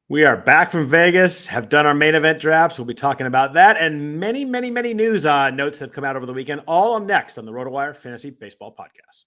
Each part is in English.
We are back from Vegas, have done our main event drafts. We'll be talking about that and many news notes that have come out over the weekend. All on next on the RotoWire Fantasy Baseball Podcast.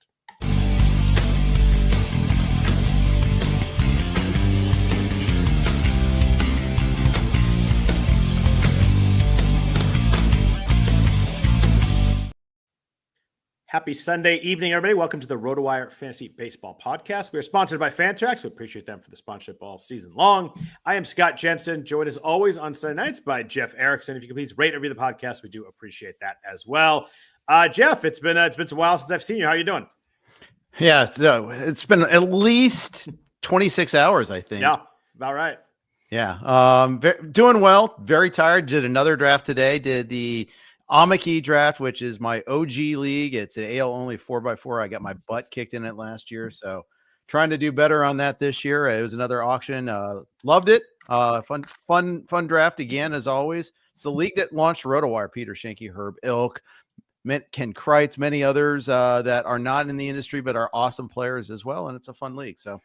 Happy Sunday evening, everybody. Welcome to the RotoWire Fantasy Baseball Podcast. We are sponsored by Fantrax. We appreciate them for the sponsorship all season long. I am Scott Jenstad, joined as always on Sunday nights by Jeff Erickson. If you can please rate and review the podcast, we do appreciate that as well. Jeff, it's been a while since I've seen you. How are you doing? Yeah, it's been at least 26 hours, I think. Yeah, about right. Yeah, doing well. Very tired. Did another draft today. Did the Amaki draft, which is my OG league. It's an AL only 4x4. I got my butt kicked in it last year, so trying to do better on that this year. It was another auction. Loved it. Fun draft again, as always. It's the league that launched RotoWire. Peter Schenke, Herb Ilk, Ken Kreitz, many others that are not in the industry but are awesome players as well, and it's a fun league. So,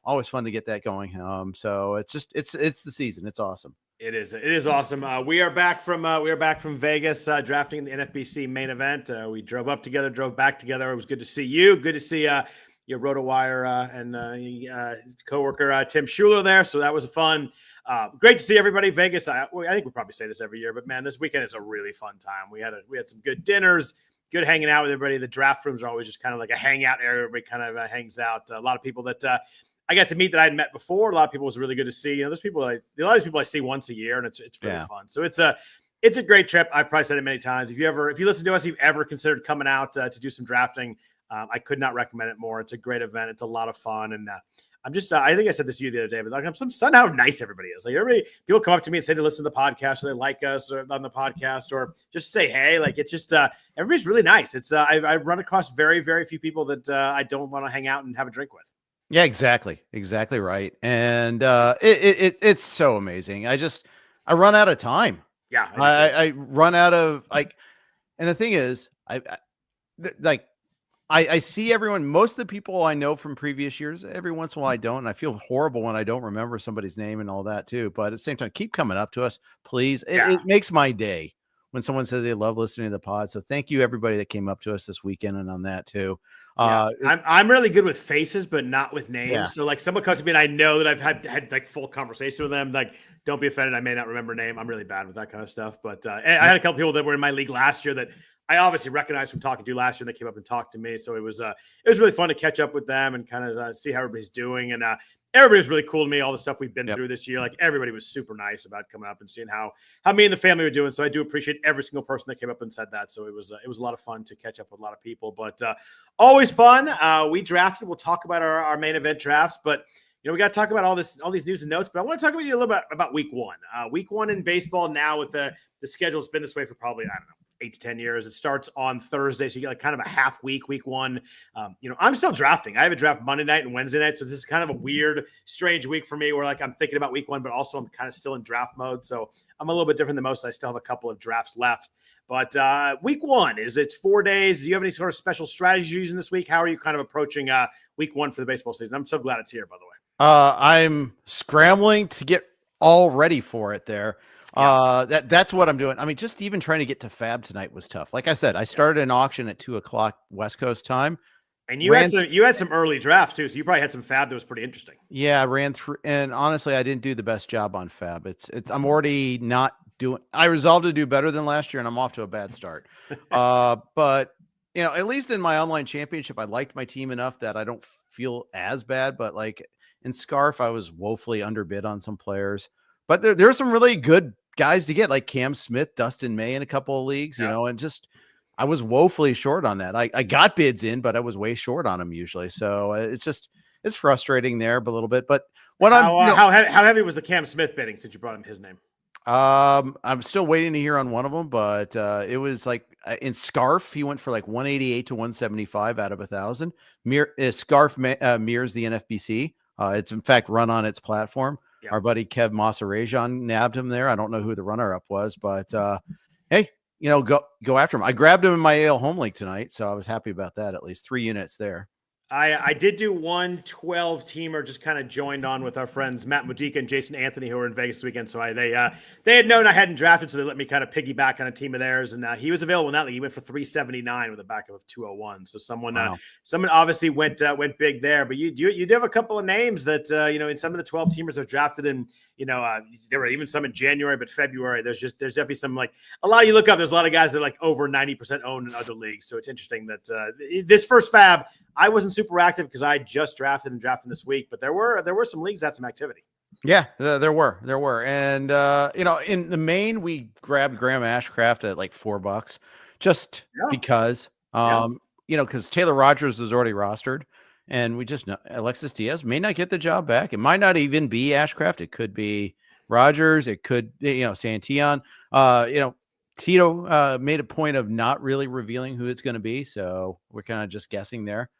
always fun to get that going. So it's the season. It's awesome. It is awesome. We are back from Vegas, drafting the NFBC main event. We drove up together, drove back together. It was good to see you. Good to see your RotoWire and coworker Tim Schuler there. So that was fun. Great to see everybody. Vegas. I think we probably say this every year, but man, this weekend is a really fun time. We had some good dinners, good hanging out with everybody. The draft rooms are always just kind of like a hangout area. Everybody kind of hangs out. A lot of people that I got to meet that I had met before. A lot of people was really good to see. There's a lot of these people I see once a year, and it's really fun. So it's a great trip. I've probably said it many times. If you listen to us, you've ever considered coming out to do some drafting, I could not recommend it more. It's a great event. It's a lot of fun, and I'm just I think I said this to you the other day, but like I'm stunned how nice everybody is. Like people come up to me and say they listen to the podcast, or they like us or on the podcast, or just say hey. Like it's just everybody's really nice. It's I run across very few people that I don't want to hang out and have a drink with. Yeah, exactly right. And it's so amazing. I run out of time. Yeah, I run out of and the thing is, I see everyone. Most of the people I know from previous years. Every once in a while, I don't. And I feel horrible when I don't remember somebody's name and all that too. But at the same time, keep coming up to us, please. It makes my day when someone says they love listening to the pod. So thank you everybody that came up to us this weekend and on that too. I'm really good with faces, but not with names. Yeah. So like someone comes to me and I know that I've had like full conversation with them. Like, don't be offended. I may not remember name. I'm really bad with that kind of stuff. But I had a couple people that were in my league last year that I obviously recognized from talking to last year. They came up and talked to me. So it was really fun to catch up with them and kind of see how everybody's doing. And everybody was really cool to me. All the stuff we've been through this year, like everybody was super nice about coming up and seeing how me and the family were doing. So I do appreciate every single person that came up and said that. So it was a lot of fun to catch up with a lot of people, but always fun. We drafted. We'll talk about our main event drafts, but we got to talk about all these news and notes. But I want to talk about you a little bit about week one. Week one in baseball now with the schedule. It's been this way for probably 8 to 10 years. It starts on Thursday, so you get like kind of a half week one. I'm still drafting. I have a draft Monday night and Wednesday night, so this is kind of a weird, strange week for me where like I'm thinking about week one, but also I'm kind of still in draft mode. So I'm a little bit different than most. I still have a couple of drafts left. But week one it's 4 days. Do you have any sort of special strategies you're using this week? How are you kind of approaching week one for the baseball season? I'm so glad it's here, by the way. I'm scrambling to get all ready for it there. That's what I'm doing. I mean, just even trying to get to FAAB tonight was tough. Like I said, I started an auction at 2:00 West Coast time. And you had some early drafts too, so you probably had some FAAB that was pretty interesting. Yeah, I ran through, and honestly, I didn't do the best job on FAAB. I'm already not doing. I resolved to do better than last year, and I'm off to a bad start. But at least in my online championship, I liked my team enough that I don't feel as bad. But like in Scarf, I was woefully underbid on some players. But there's some really good guys to get, like Cam Smith, Dustin May in a couple of leagues, and just I was woefully short on that. I got bids in, but I was way short on them usually. So it's frustrating there a little bit. But how heavy was the Cam Smith bidding since you brought him his name? I'm still waiting to hear on one of them, but it was like in Scarf, he went for like 188 to 175 out of 1,000. Scarf mirrors the NFBC. It's in fact run on its platform. Yeah. Our buddy Kev Massarejan nabbed him there. I don't know who the runner-up was, but hey, go after him. I grabbed him in my AL home league tonight, so I was happy about that. At least 3 units there. I did do one 12-teamer, just kind of joined on with our friends Matt Modica and Jason Anthony, who were in Vegas this weekend. So they had known I hadn't drafted, so they let me kind of piggyback on a team of theirs. And he was available in that league. He went for 379 with a backup of 201. So someone obviously went big there. But you do have a couple of names that in some of the 12-teamers that are drafted in. There were even some in January, but February, there's definitely some, like, a lot of you look up. There's a lot of guys that are like over 90% owned in other leagues. So it's interesting that this first FAAB, I wasn't super active because I just drafted this week, but there were some leagues that had some activity. Yeah, there were. And, in the main, we grabbed Graham Ashcraft at like $4 just because, because Taylor Rogers was already rostered. And we just know Alexis Diaz may not get the job back. It might not even be Ashcraft. It could be Rogers. It could, Santillan. Tito made a point of not really revealing who it's going to be. So we're kind of just guessing there.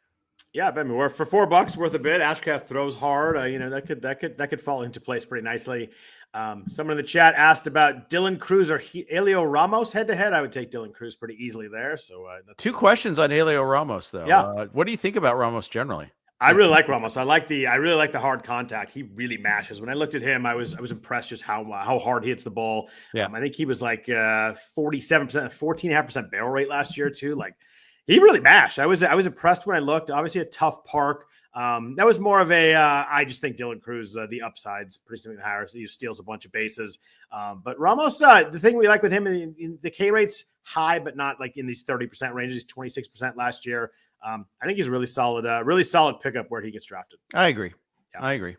Yeah, I mean, we're for $4 worth a bid. Ashcraft throws hard. That could fall into place pretty nicely. Someone in the chat asked about Dylan Cruz or Helio Ramos head to head. I would take Dylan Cruz pretty easily there. So that's 2 questions on Helio Ramos though. Yeah. What do you think about Ramos generally? I really like Ramos. I really like the hard contact. He really mashes. When I looked at him, I was impressed just how hard he hits the ball. Yeah. I think he was like 47%, 14.5% barrel rate last year too. Like, he really mashed. I was impressed when I looked. Obviously, a tough park. That was more of a. I just think Dylan Cruz, the upside's pretty significantly higher. So he steals a bunch of bases. But Ramos, the thing we like with him, in the K rate's high, but not like in these 30% ranges. He's 26% last year. I think he's really solid pickup where he gets drafted. I agree. Yeah. I agree.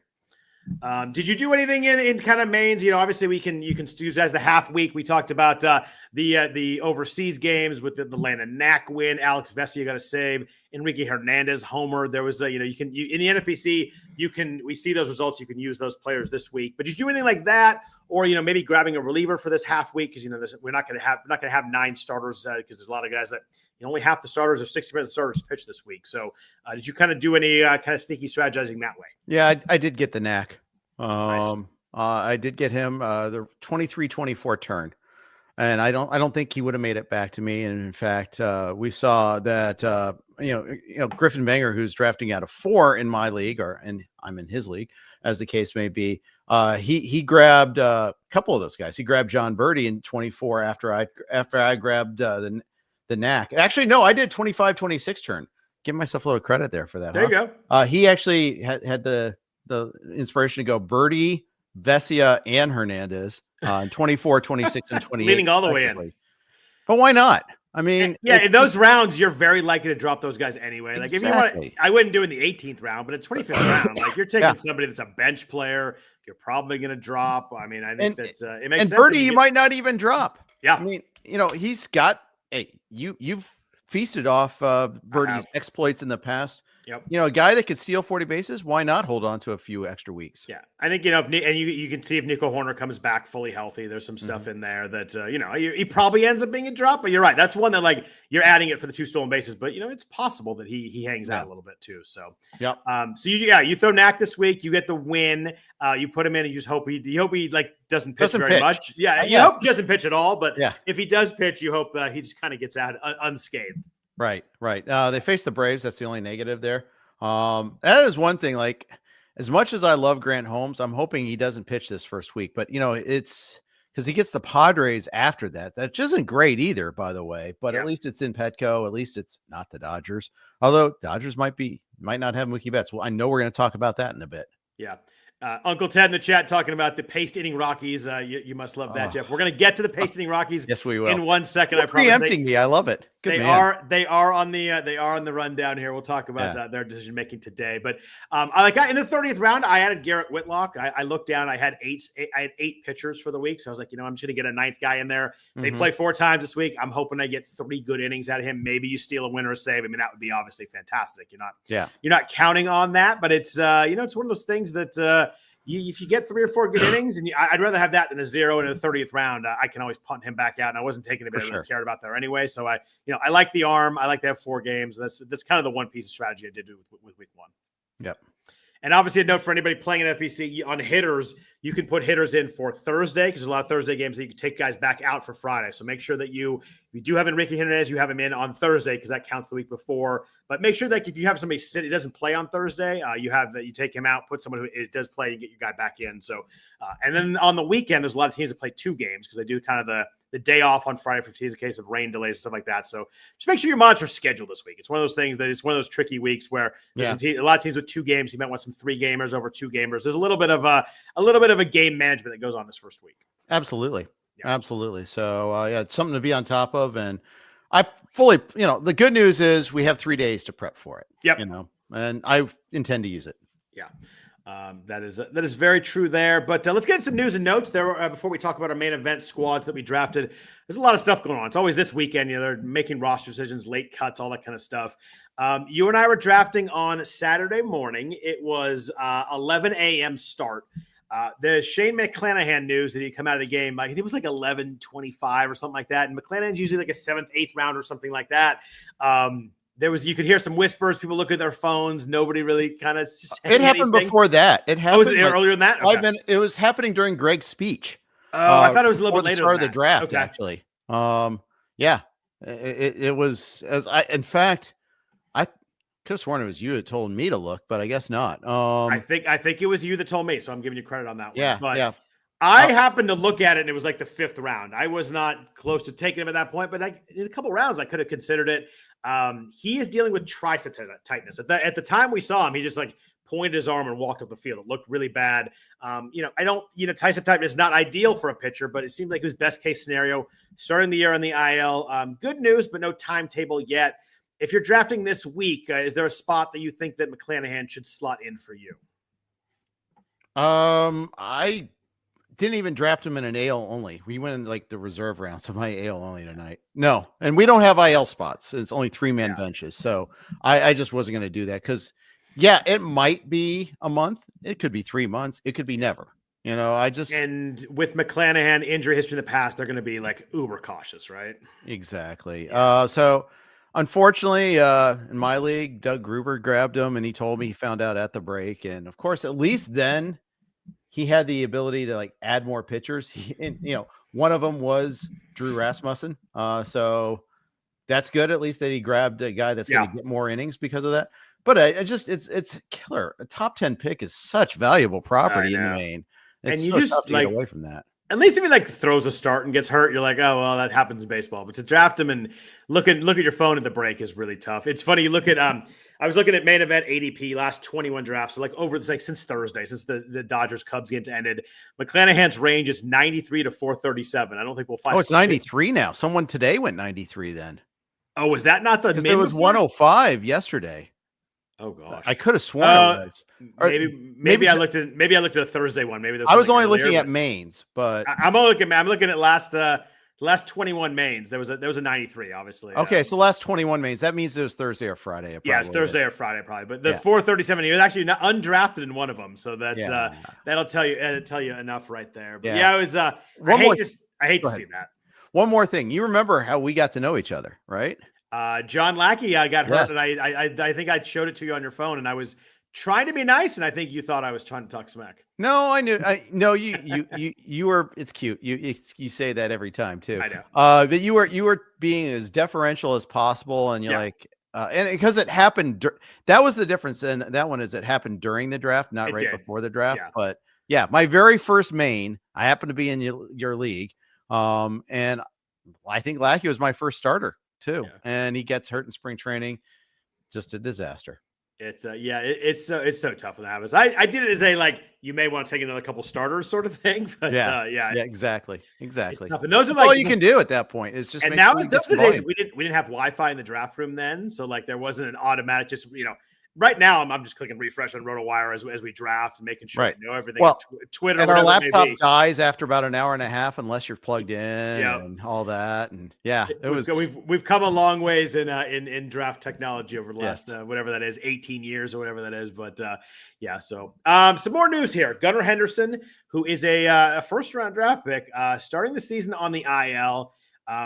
Did you do anything in kind of mains? Obviously you can use as the half week. We talked about the overseas games with the Atlanta Knack win. Alex Vesia got a save. Enrique Hernandez homer. There was in the NFBC we see those results. You can use those players this week. But did you do anything like that, or maybe grabbing a reliever for this half week because we're not going to have 9 starters because there's a lot of guys that only half the starters or 60% of the starters pitch this week. So did you kind of do any kind of sneaky strategizing that way? Yeah, I did get the Knack. Nice. I did get him the 23-24 turn, and I don't think he would have made it back to me. And in fact, we saw that Griffin Banger, who's drafting out of 4 in my league, and I'm in his league, as the case may be. He grabbed a couple of those guys. He grabbed John Birdie in 24 after I grabbed the Knack. Actually, no, I did 25-26 turn. Give myself a little credit there for that. There you go. He actually had the inspiration to go Birdie, Vesia, and Hernandez on 24, 26, and 28. Leaning all the way in. But why not? I mean, in those rounds, you're very likely to drop those guys anyway. Like if you want, I wouldn't do it in the 18th round, but in 25th round, like you're taking somebody that's a bench player, you're probably going to drop. I mean, I think that it makes sense. And Birdie, you might not even drop. Yeah. I mean, he's got, you've feasted off Birdie's exploits in the past. Yep. A guy that could steal 40 bases, why not hold on to a few extra weeks? Yeah. I think, and you can see if Nico Horner comes back fully healthy, there's some stuff in there that, he probably ends up being a drop, but you're right. That's one that, like, you're adding it for the 2 stolen bases, but, it's possible that he hangs out a little bit too. So, so you throw Knack this week, you get the win, you put him in and you just hope he like doesn't pitch very much. Yeah. You hope he doesn't pitch at all, but if he does pitch, you hope he just kind of gets out unscathed. Right. They face the Braves. That's the only negative there. That is one thing. Like, as much as I love Grant Holmes, I'm hoping he doesn't pitch this first week. But it's because he gets the Padres after that. That isn't great either, by the way. But at least it's in Petco. At least it's not the Dodgers. Although Dodgers might not have Mookie Betts. Well, I know we're going to talk about that in a bit. Yeah. Uncle Ted in the chat talking about the paste eating Rockies. You must love that, Jeff. We're going to get to the paste eating Rockies. Yes, we will. In 1 second. You're preempting me. I love it. Good they man. are on the rundown here. We'll talk about their decision making today. But in the 30th round, I added Garrett Whitlock. I looked down. I had 8 pitchers for the week, so I was like, I'm just going to get a 9th guy in there. They play 4 times this week. I'm hoping I get 3 good innings out of him. Maybe you steal a win or a save. I mean, that would be obviously fantastic. You're not counting on that, but it's it's one of those things that. If you get 3 or 4 good innings, and I'd rather have that than a 0 in the 30th round. I can always punt him back out, and I wasn't taking a bit I cared about there anyway. So I like the arm. I like to have 4 games. That's kind of the one piece of strategy I did do with week 1. Yep. And obviously, a note for anybody playing an FBC on hitters, you can put hitters in for Thursday because there's a lot of Thursday games that you can take guys back out for Friday. So make sure that if you do have Enrique Jimenez, you have him in on Thursday because that counts the week before. But make sure that if you have somebody sit, he doesn't play on Thursday, you take him out, put someone who does play, and get your guy back in. So, and then on the weekend, there's a lot of teams that play 2 games because they do kind of the day off on Friday for teams in case of rain delays and stuff like that. So just make sure you monitor schedule this week. It's one of those things that it's one of those tricky weeks where there's a lot of teams with 2 games. You might want some 3 gamers over 2 gamers. There's a little bit of a game management that goes on this first week. Absolutely. Yeah. Absolutely. So it's something to be on top of. And I fully, the good news is we have 3 days to prep for it. Yep. And I intend to use it. Yeah. That is very true there. But let's get some news and notes there before we talk about our main event squads that we drafted. There's a lot of stuff going on. It's always this weekend. They're making roster decisions, late cuts, all that kind of stuff. You and I were drafting on Saturday morning. It was 11 a.m. start. The Shane McClanahan news that he come out of the game, I think it was like 11:25 or something like that. And McClanahan's usually like a 7th, 8th round or something like that. You could hear some whispers. People look at their phones. Nobody really kind of. It happened before that. It happened. Was it earlier than that? Okay. It was happening during Greg's speech. Oh, I thought it was a little bit later. Start of the draft, actually. Yeah, it was. In fact, I could have sworn it was you that told me to look, but I guess not. I think it was you that told me, so I'm giving you credit on that one. Yeah, but yeah. I happened to look at it, and it was like the 5th round. I was not close to taking him at that point, but in a couple rounds, I could have considered it. He is dealing with tricep tightness. At the time we saw him, he just like pointed his arm and walked up the field. It looked really bad. Tricep tightness is not ideal for a pitcher, but it seemed like it was best case scenario starting the year on the IL. Good news, but no timetable yet. If you're drafting this week, is there a spot that you think that McClanahan should slot in for you? I didn't even draft him in an AL only. We went in like the reserve round, so my AL only tonight. No, and we don't have IL spots. It's only 3-man benches. So I just wasn't going to do that because, it might be a month. It could be 3 months. It could be never. And with McClanahan injury history in the past, they're going to be like uber cautious, right? Exactly. So unfortunately, in my league, Doug Gruber grabbed him and he told me he found out at the break. And of course, at least then he had the ability to like add more pitchers. One of them was Drew Rasmussen. So that's good. At least that he grabbed a guy that's going to get more innings because of that. But it's killer. A top 10 pick is such valuable property in the main. It's and so you just tough to like get away from that. At least if he like throws a start and gets hurt, you're like, oh well, that happens in baseball. But to draft him and look at your phone at the break is really tough. It's funny. You look at I was looking at main event ADP last 21 drafts. So since Thursday, since the Dodgers Cubs games ended, McClanahan's range is 93 to 437. I don't think we'll find. Oh, it's 93 now. Someone today went 93 then. Oh, was that not the? There was 105 yesterday. Oh gosh, I could have sworn it was. Maybe I looked at a Thursday one. Maybe I was only looking at mains, but I'm looking at last 21 mains. There was a 93, obviously. Okay, so last 21 mains. That means it was Thursday or Friday. Yeah, it's Thursday or Friday probably. But the 437, he was actually not undrafted in one of them. So that's that'll tell you enough right there. But it was. I hate to see that. One more thing. You remember how we got to know each other, right? John Lackey got hurt, and I think I showed it to you on your phone, and I was trying to be nice, and I think you thought I was trying to talk smack. No, I knew. You were. It's cute. You say that every time too. I know. But you were being as deferential as possible, and you're like, and because it happened. That was the difference, and that one is it happened during the draft, not before the draft. Yeah. But my very first main, I happened to be in your league, and I think Lackey was my first starter too, and he gets hurt in spring training. Just a disaster. It's it's so tough when that happens. I did it as you may want to take another couple starters sort of thing, but exactly. And those are all you can do at that point is just. And now it's the days we didn't have Wi-Fi in the draft room then, so there wasn't an automatic Right now, I'm just clicking refresh on RotoWire as we draft, making sure I know everything. Well, Twitter and our laptop dies after about an hour and a half unless you're plugged in and all that. And we've come a long ways in draft technology over the last whatever that is, 18 years or whatever that is. But so some more news here. Gunnar Henderson, who is a first round draft pick, starting the season on the IL.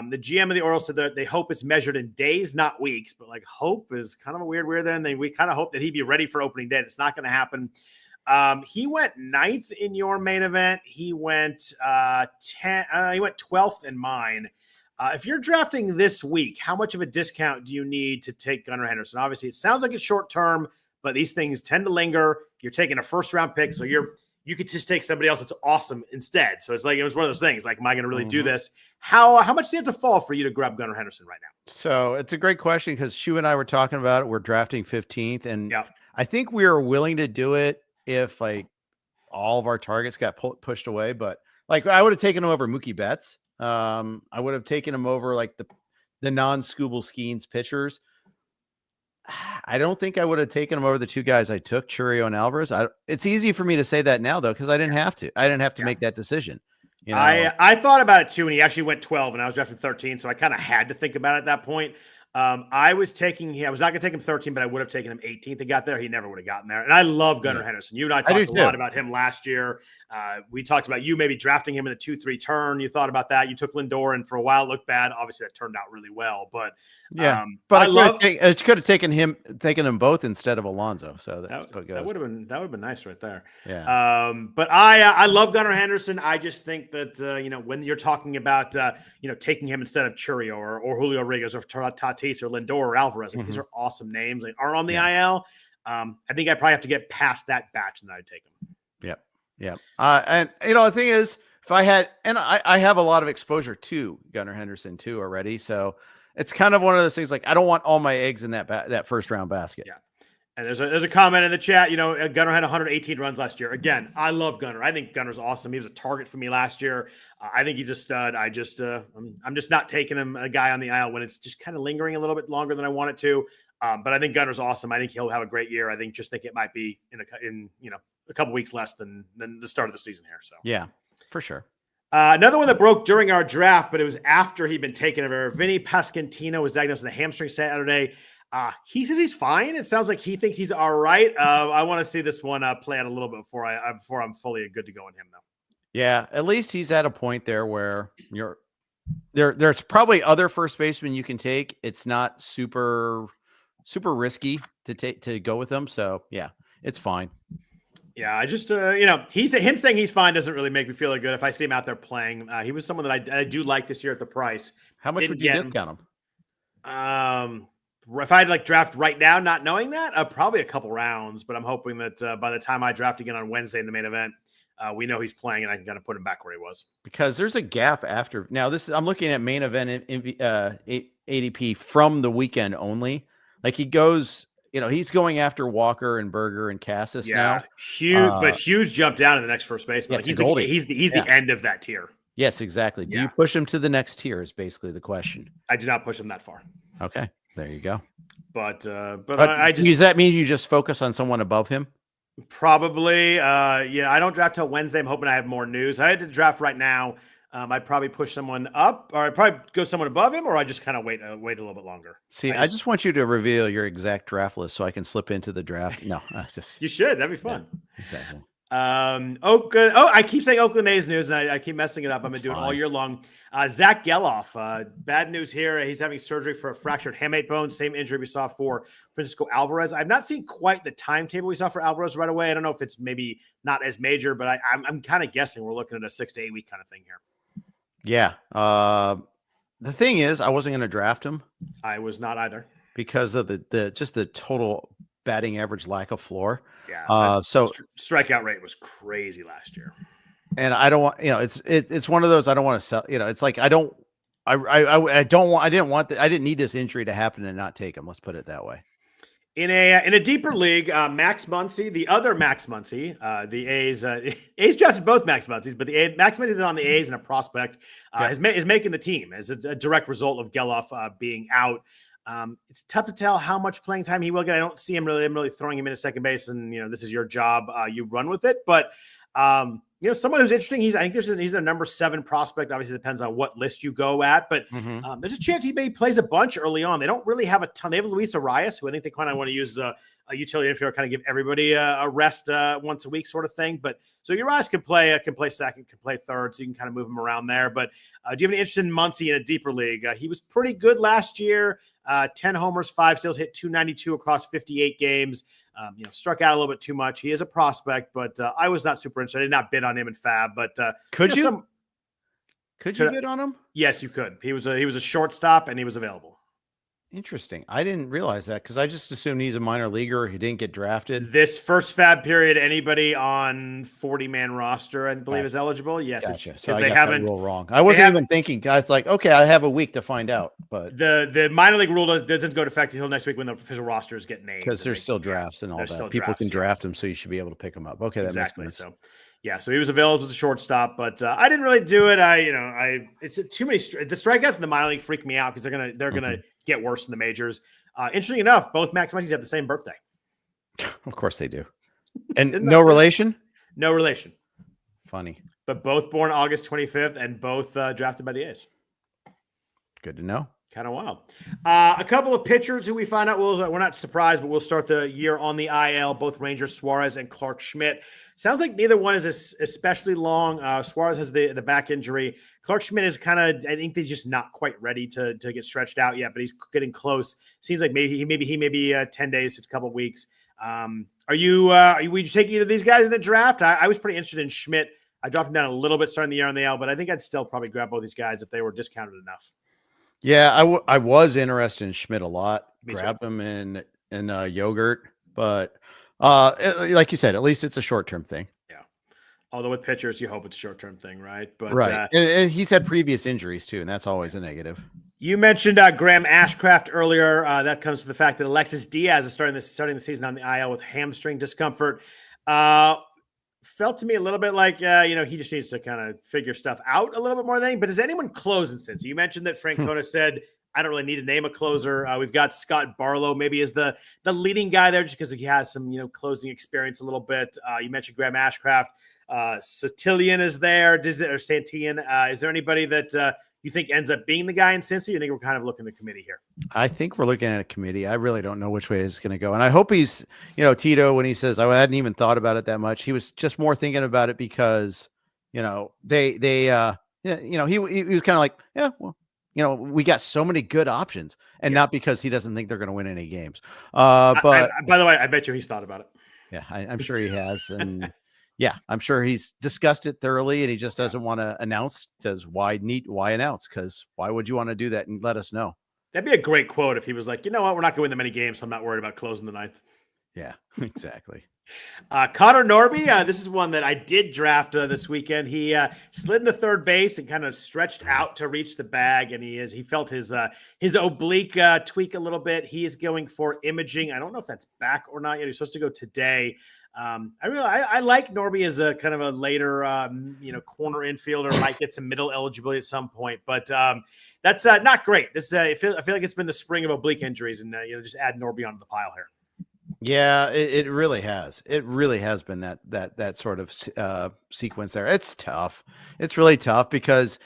The GM of the Orioles said that they hope it's measured in days, not weeks, but hope is kind of a weird there. And we kind of hope that he'd be ready for opening day. That's not going to happen. He went 9th in your main event. He went 12th in mine. If you're drafting this week, how much of a discount do you need to take Gunnar Henderson? Obviously, it sounds like it's short term, but these things tend to linger. You're taking a first round pick, so you could just take somebody else that's awesome instead. So it's like it was one of those things. Like, am I going to really do this? How much do you have to fall for you to grab Gunnar Henderson right now? So it's a great question because Shu and I were talking about it. We're drafting 15th, and I think we are willing to do it if like all of our targets got pushed away. But like I would have taken him over Mookie Betts. I would have taken him over like the non-Scooble Skeens pitchers. I don't think I would have taken him over the two guys I took, Churio and Alvarez. It's easy for me to say that now though, because I didn't have to. I didn't have to make that decision. You know? I thought about it too, and he actually went 12, and I was drafting 13, so I kind of had to think about it at that point. I was not going to take him 13, but I would have taken him 18th and got there. He never would have gotten there. And I love Gunnar Henderson. You and I talked a lot about him last year. We talked about you maybe drafting him in the 2-3 turn. You thought about that. You took Lindor, and for a while it looked bad. Obviously, that turned out really well. But but I could have taken them both instead of Alonso. So that would have been nice right there. Yeah. But I love Gunnar Henderson. I just think that when you're talking about taking him instead of Churio or Julio Rodriguez or Tatis or Lindor or Alvarez, these are awesome names. They are on the IL. I think I probably have to get past that batch and then I'd take them. Yeah. And the thing is, if I had, and I have a lot of exposure to Gunnar Henderson too already. So it's kind of one of those things, like I don't want all my eggs in that first round basket. Yeah. And there's a comment in the chat, Gunnar had 118 runs last year. Again, I love Gunnar. I think Gunnar's awesome. He was a target for me last year. I think he's a stud. I'm just not taking him a guy on the aisle when it's just kind of lingering a little bit longer than I want it to. But I think Gunnar's awesome. I think he'll have a great year. I think it might be in a couple weeks less than the start of the season here. So yeah, for sure. Another one that broke during our draft, but it was after he'd been taken over. Vinnie Pasquantino was diagnosed with a hamstring Saturday. He says he's fine. It sounds like he thinks he's all right. I want to see this one play out a little bit before I'm fully good to go on him, though. Yeah, at least he's at a point there where there's probably other first basemen you can take. It's not super risky to go with them. So yeah, it's fine. Yeah, I just him saying he's fine doesn't really make me feel good if I see him out there playing. He was someone that I do like this year at the price. How much would you discount him? If I had draft right now, not knowing that, probably a couple rounds. But I'm hoping that by the time I draft again on Wednesday in the main event, we know he's playing and I can kind of put him back where he was. Because there's a gap after. Now I'm looking at main event ADP from the weekend only. Like he goes. He's going after Walker and Berger and Cassis now. Huge jump down in the next first baseman. He's the end of that tier. Yes, exactly. Do you push him to the next tier is basically the question. I do not push him that far. Okay, there you go. But I just, does that mean you just focus on someone above him? Probably. I don't draft till Wednesday. I'm hoping I have more news. I had to draft right now. I'd probably push someone up, or I'd probably go someone above him, or I just kind of wait a little bit longer. See, I just want you to reveal your exact draft list so I can slip into the draft. No, you should. That'd be fun. Yeah, exactly. I keep saying Oakland A's news, and I keep messing it up. I've been doing it all year long. Zack Gelof, bad news here. He's having surgery for a fractured hamate bone, same injury we saw for Francisco Alvarez. I've not seen quite the timetable we saw for Alvarez right away. I don't know if it's maybe not as major, but I'm kind of guessing we're looking at a 6 to 8 week kind of thing here. Yeah. The thing is, I wasn't going to draft him. I was not either because of the total batting average lack of floor. Yeah. So strikeout rate was crazy last year. And I don't want, it's one of those, I don't want to sell, it's like, I didn't need this injury to happen and not take him. Let's put it that way. In a deeper league, Max Muncy, the other Max Muncy, the A's drafted both Max Muncies, but Max Muncy is on the A's and a prospect is making the team as a direct result of Gelof being out. It's tough to tell how much playing time he will get. I don't see him really throwing him into second base, and this is your job. You run with it, but someone who's interesting. I think he's the number 7 prospect. Obviously, depends on what list you go at, but there's a chance he maybe plays a bunch early on. They don't really have a ton. They have Luis Arias, who I think they kind of want to use a utility infielder, kind of give everybody a rest once a week sort of thing. But so Arias can play second, can play third, so you can kind of move him around there. But do you have any interest in Muncy in a deeper league? He was pretty good last year. 10 homers, 5 steals, hit 292 across 58 games. Struck out a little bit too much. He is a prospect, but I was not super interested. I did not bid on him in FAAB, but could you bid on him? Yes, you could. He was a shortstop and he was available. Interesting. I didn't realize that because I just assumed he's a minor leaguer. He didn't get drafted. This first FAAB period, anybody on 40-man roster, I believe, is eligible. Yes, gotcha. So they haven't rule wrong. I wasn't even thinking. I was like, okay, I have a week to find out. But the minor league rule doesn't go to effect until next week when the official rosters get named. Because there's still drafts and all that. People can draft them, so you should be able to pick them up. Okay, that makes sense. So he was available as a shortstop, but I didn't really do it. It's too many. The strikeouts in the minor league freak me out because they're gonna get worse in the majors. Interesting enough, both Max Muncies have the same birthday. Of course they do. And no relation? No relation. Funny. But both born August 25th and both drafted by the A's. Good to know. Kind of wild. A couple of pitchers who we find out, we're not surprised, but we'll start the year on the IL, both Rangers, Suarez and Clark Schmidt. Sounds like neither one is especially long. Suarez has the back injury. Clark Schmidt is kind of, I think he's just not quite ready to get stretched out yet, but he's getting close. Seems like maybe he may be 10 days to a couple of weeks. Would you take either of these guys in the draft? I was pretty interested in Schmidt. I dropped him down a little bit starting the year on the IL, but I think I'd still probably grab both these guys if they were discounted enough. Yeah, I was interested in Schmidt a lot. Grabbed him in yogurt, but like you said, at least it's a short-term thing. Yeah. Although with pitchers, you hope it's a short-term thing, right? But right. And he's had previous injuries too, and that's always a negative. You mentioned Graham Ashcraft earlier. That comes to the fact that Alexis Diaz is starting the season on the IL with hamstring discomfort. Felt to me a little bit like, he just needs to kind of figure stuff out a little bit more than anything. But is anyone closing since? You mentioned that Francona said, I don't really need to name a closer. We've got Scott Barlow maybe as the leading guy there just because he has some, closing experience a little bit. You mentioned Graham Ashcraft. Santillan is there. Or Santillan. Is there anybody that you think ends up being the guy in Cincy? You think we're kind of looking at the committee here? I think we're looking at a committee. I really don't know which way it's going to go. And I hope he's, Tito, when he says, I hadn't even thought about it that much. He was just more thinking about it because, he was kind of like, yeah, well, we got so many good options and not because he doesn't think they're going to win any games. But by the way, I bet you he's thought about it. Yeah, I'm sure he has. And yeah, I'm sure he's discussed it thoroughly and he just doesn't want to announce because why announce? Because why would you want to do that and let us know? That'd be a great quote if he was like, you know what? We're not going to win that many games, so I'm not worried about closing the ninth. Yeah, exactly. Connor Norby, this is one that I did draft this weekend. He slid into third base and kind of stretched out to reach the bag, and he felt his oblique tweak a little bit. He is going for imaging. I don't know if that's back or not yet. He's supposed to go today. I like Norby as a kind of a later corner infielder. Might get some middle eligibility at some point, but that's not great. This I feel like it's been the spring of oblique injuries, and just add Norby onto the pile here. Yeah, it really has. It really has been that sort of sequence there. It's tough. It's really tough because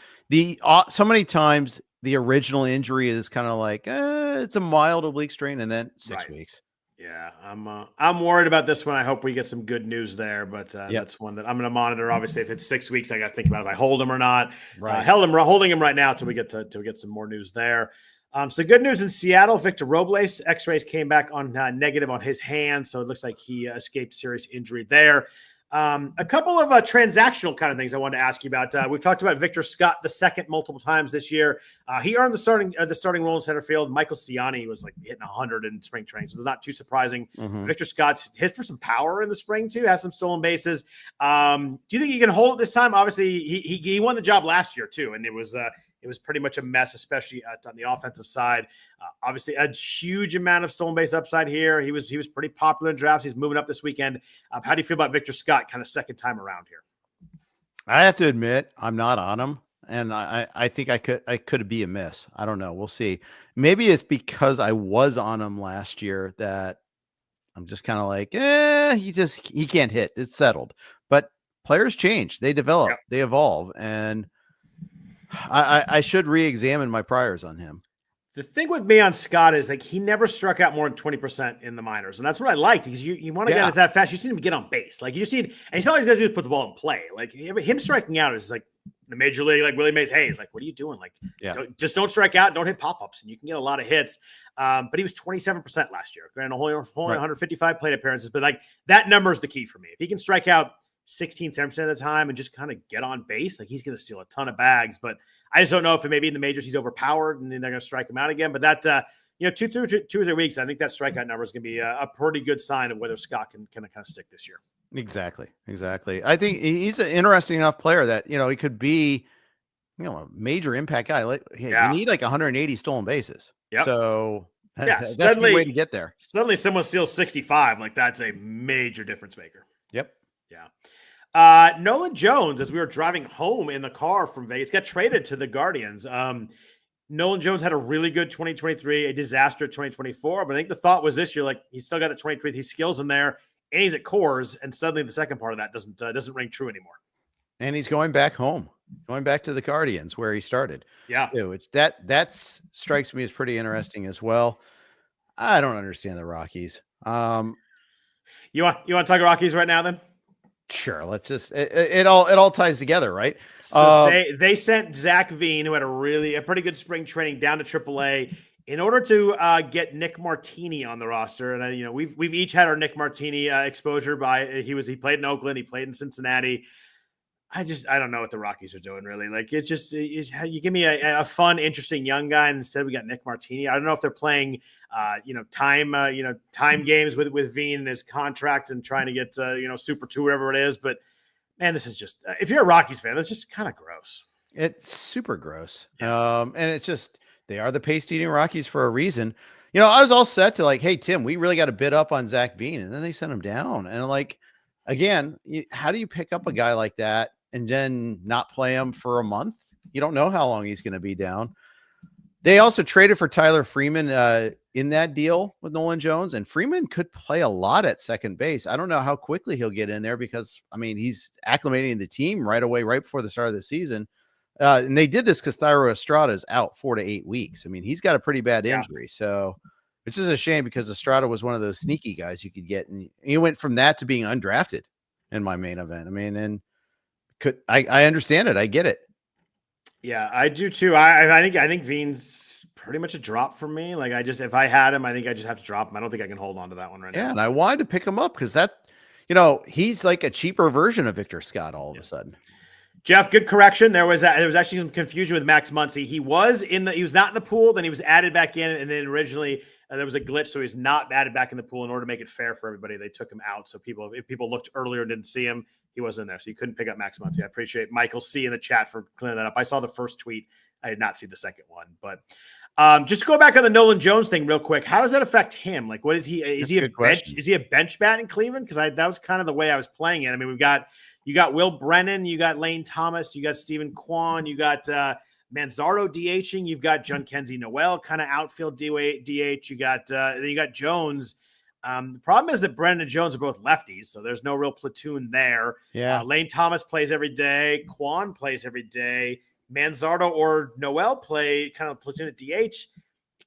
so many times the original injury is kind of like it's a mild oblique strain, and then 6 weeks. Yeah, I'm worried about this one. I hope we get some good news there, but that's one that I'm going to monitor. Obviously, if it's 6 weeks, I got to think about if I hold him or not. Right. Holding him right now until we get some more news there. So good news in Seattle. Victor Robles, X-rays came back on negative on his hand, so it looks like he escaped serious injury there. A couple of transactional kind of things I wanted to ask you about. We've talked about Victor Scott II multiple times this year. He earned the starting role in center field. Michael Ciani was like hitting 100 in spring training, so it's not too surprising. Mm-hmm. Victor Scott's hit for some power in the spring too. Has some stolen bases. Do you think he can hold it this time? Obviously, he won the job last year too, and it was pretty much a mess, especially on the offensive side. Obviously, a huge amount of stolen base upside here. He was pretty popular in drafts. He's moving up this weekend. How do you feel about Victor Scott kind of second time around here? I have to admit, I'm not on him, and I think I could be a miss. I don't know. We'll see. Maybe it's because I was on him last year that I'm just kind of like, he can't hit. It's settled. But players change. They develop. Yep. They evolve, and I should re-examine my priors on him. The thing with me on Scott is like he never struck out more than 20% in the minors, and that's what I liked because you want to get that fast. You just need him to get on base. Like you just need, and he's all he's got to do is put the ball in play. Like him striking out is like the major league, like Willie Mays Hayes. Like, what are you doing? Like, just don't strike out, don't hit pop-ups, and you can get a lot of hits. But he was 27% last year. Granted, only 155 plate appearances, but like that number is the key for me. If he can strike out 16, 7% of the time and just kind of get on base, like he's going to steal a ton of bags. But I just don't know if it maybe in the majors he's overpowered and then they're going to strike him out again. But that, 2 or 3 weeks, I think that strikeout number is going to be a pretty good sign of whether Scott can kind of stick this year. Exactly. I think he's an interesting enough player that, he could be, a major impact guy. Like, you need like 180 stolen bases. Yep. So that's a good way to get there. Suddenly someone steals 65. Like that's a major difference maker. Yep. Yeah. Nolan Jones, as we were driving home in the car from Vegas, got traded to the Guardians. Nolan Jones had a really good 2023, a disaster 2024. But I think the thought was this year, like he's still got the 2023 skills in there, and he's at Coors, and suddenly the second part of that doesn't ring true anymore. And he's going back home, going back to the Guardians where he started. Yeah, which that strikes me as pretty interesting as well. I don't understand the Rockies. You want to talk Rockies right now then? Sure. Let's just it all ties together, right? So they sent Zach Veen, who had a pretty good spring training, down to AAA in order to get Nick Martini on the roster. And we've each had our Nick Martini exposure. He played in Oakland, he played in Cincinnati. I don't know what the Rockies are doing really. Like you give me a fun, interesting young guy, and instead we got Nick Martini. I don't know if they're playing time games with Veen and his contract and trying to get Super 2, whatever it is. But man, this is just if you're a Rockies fan, that's just kind of gross. It's super gross. And it's just they are the pace-eating Rockies for a reason. I was all set to like, hey Tim, we really got to bid up on Zach Veen, and then they sent him down. And like again, how do you pick up a guy like that and then not play him for a month? You don't know how long he's going to be down. They also traded for Tyler Freeman in that deal with Nolan Jones, and Freeman could play a lot at second base. I don't know how quickly he'll get in there because, he's acclimating the team right away, right before the start of the season. And they did this because Thairo Estrada is out 4 to 8 weeks. He's got a pretty bad injury. So, which is a shame because Estrada was one of those sneaky guys you could get. And he went from that to being undrafted in my main event. And I understand it. I get it. Yeah, I do too. I think Veen's pretty much a drop for me. Like if I had him, I think I just have to drop him. I don't think I can hold on to that one right now. Yeah, and I wanted to pick him up because he's like a cheaper version of Victor Scott all of a sudden. Jeff, good correction. There was actually some confusion with Max Muncy. He was not in the pool, then he was added back in, and then originally there was a glitch, so he's not added back in the pool. In order to make it fair for everybody, they took him out. So if people looked earlier and didn't see him, he wasn't in there, so you couldn't pick up Max Muncy. I appreciate Michael C in the chat for clearing that up. I saw the first tweet. I did not see the second one, but just go back on the Nolan Jones thing real quick. How does that affect him? Like, what is he? Is he a bench bat in Cleveland? Because that was kind of the way I was playing it. You got Will Brennan, you got Lane Thomas, you got Stephen Kwan, you got Manzardo DHing, you've got Jhonkensy Noel kind of outfield DH. You got Jones. The problem is that Brennan and Jones are both lefties, so there's no real platoon there. Yeah. Lane Thomas plays every day. Kwan plays every day. Manzardo or Noel play kind of platoon at DH. It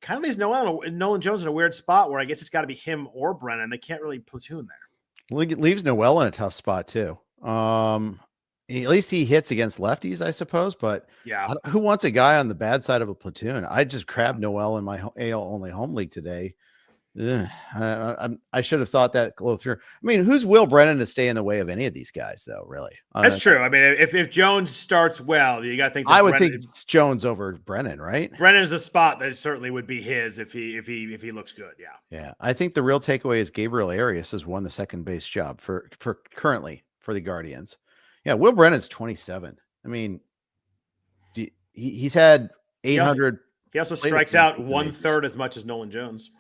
kind of leaves Nolan Jones in a weird spot where I guess it's got to be him or Brennan. They can't really platoon there. Well, it leaves Noel in a tough spot too. At least he hits against lefties, I suppose. But yeah, who wants a guy on the bad side of a platoon? I just grabbed Noel in my AL only home league today. I should have thought that go through. Who's Will Brennan to stay in the way of any of these guys, though? Really, that's true. If Jones starts well, you got to think. I would think it's Jones over Brennan, right? Brennan's the spot that certainly would be his if he looks good. Yeah, yeah. I think the real takeaway is Gabriel Arias has won the second base job for currently for the Guardians. Yeah, Will Brennan's 27. He's had 800. He also strikes out 1/3 as much as Nolan Jones.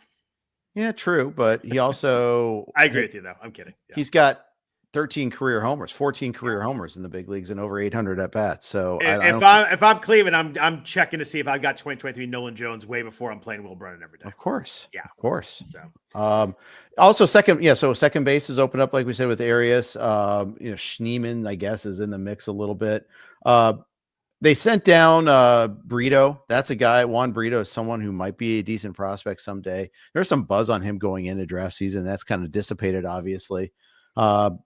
Yeah, true. But he also, I agree with you though. I'm kidding. Yeah. He's got 13 career homers, 14 career homers in the big leagues and over 800 at bats. So if I'm Cleveland, I'm checking to see if I've got 2023 Nolan Jones way before I'm playing Will Brennan every day. Of course. Yeah. Of course. So, also second base is opened up, like we said, with Arias. Schneemann, I guess, is in the mix a little bit. They sent down Brito. That's a guy. Juan Brito is someone who might be a decent prospect someday. There's some buzz on him going into draft season. That's kind of dissipated, obviously. But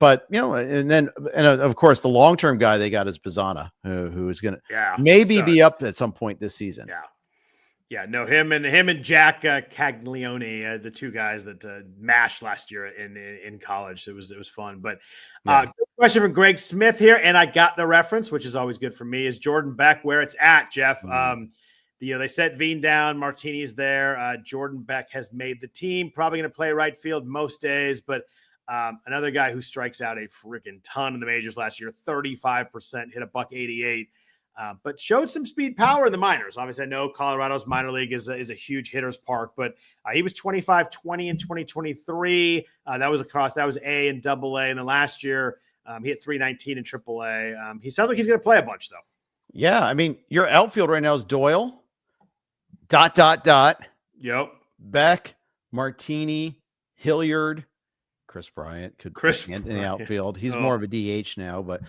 but and of course the long-term guy they got is Bazzana, who is going to maybe be up at some point this season. Yeah, no, him and Jack Caglione, the two guys that mashed last year in college. It was fun. But good question from Greg Smith here, and I got the reference, which is always good for me. Is Jordan Beck where it's at, Jeff? They set Veen down, Martini's there. Jordan Beck has made the team. Probably going to play right field most days, but another guy who strikes out a freaking ton in the majors last year, 35%, hit a .188. But showed some speed power in the minors. Obviously, I know Colorado's minor league is a huge hitter's park, but he was 25-20 in 2023. That was A and AA. And then last year, he hit 319 in AAA. He sounds like he's going to play a bunch, though. Yeah, I mean, your outfield right now is Doyle, ... Yep. Beck, Martini, Hilliard, Chris Bryant could in the outfield. He's more of a DH now, but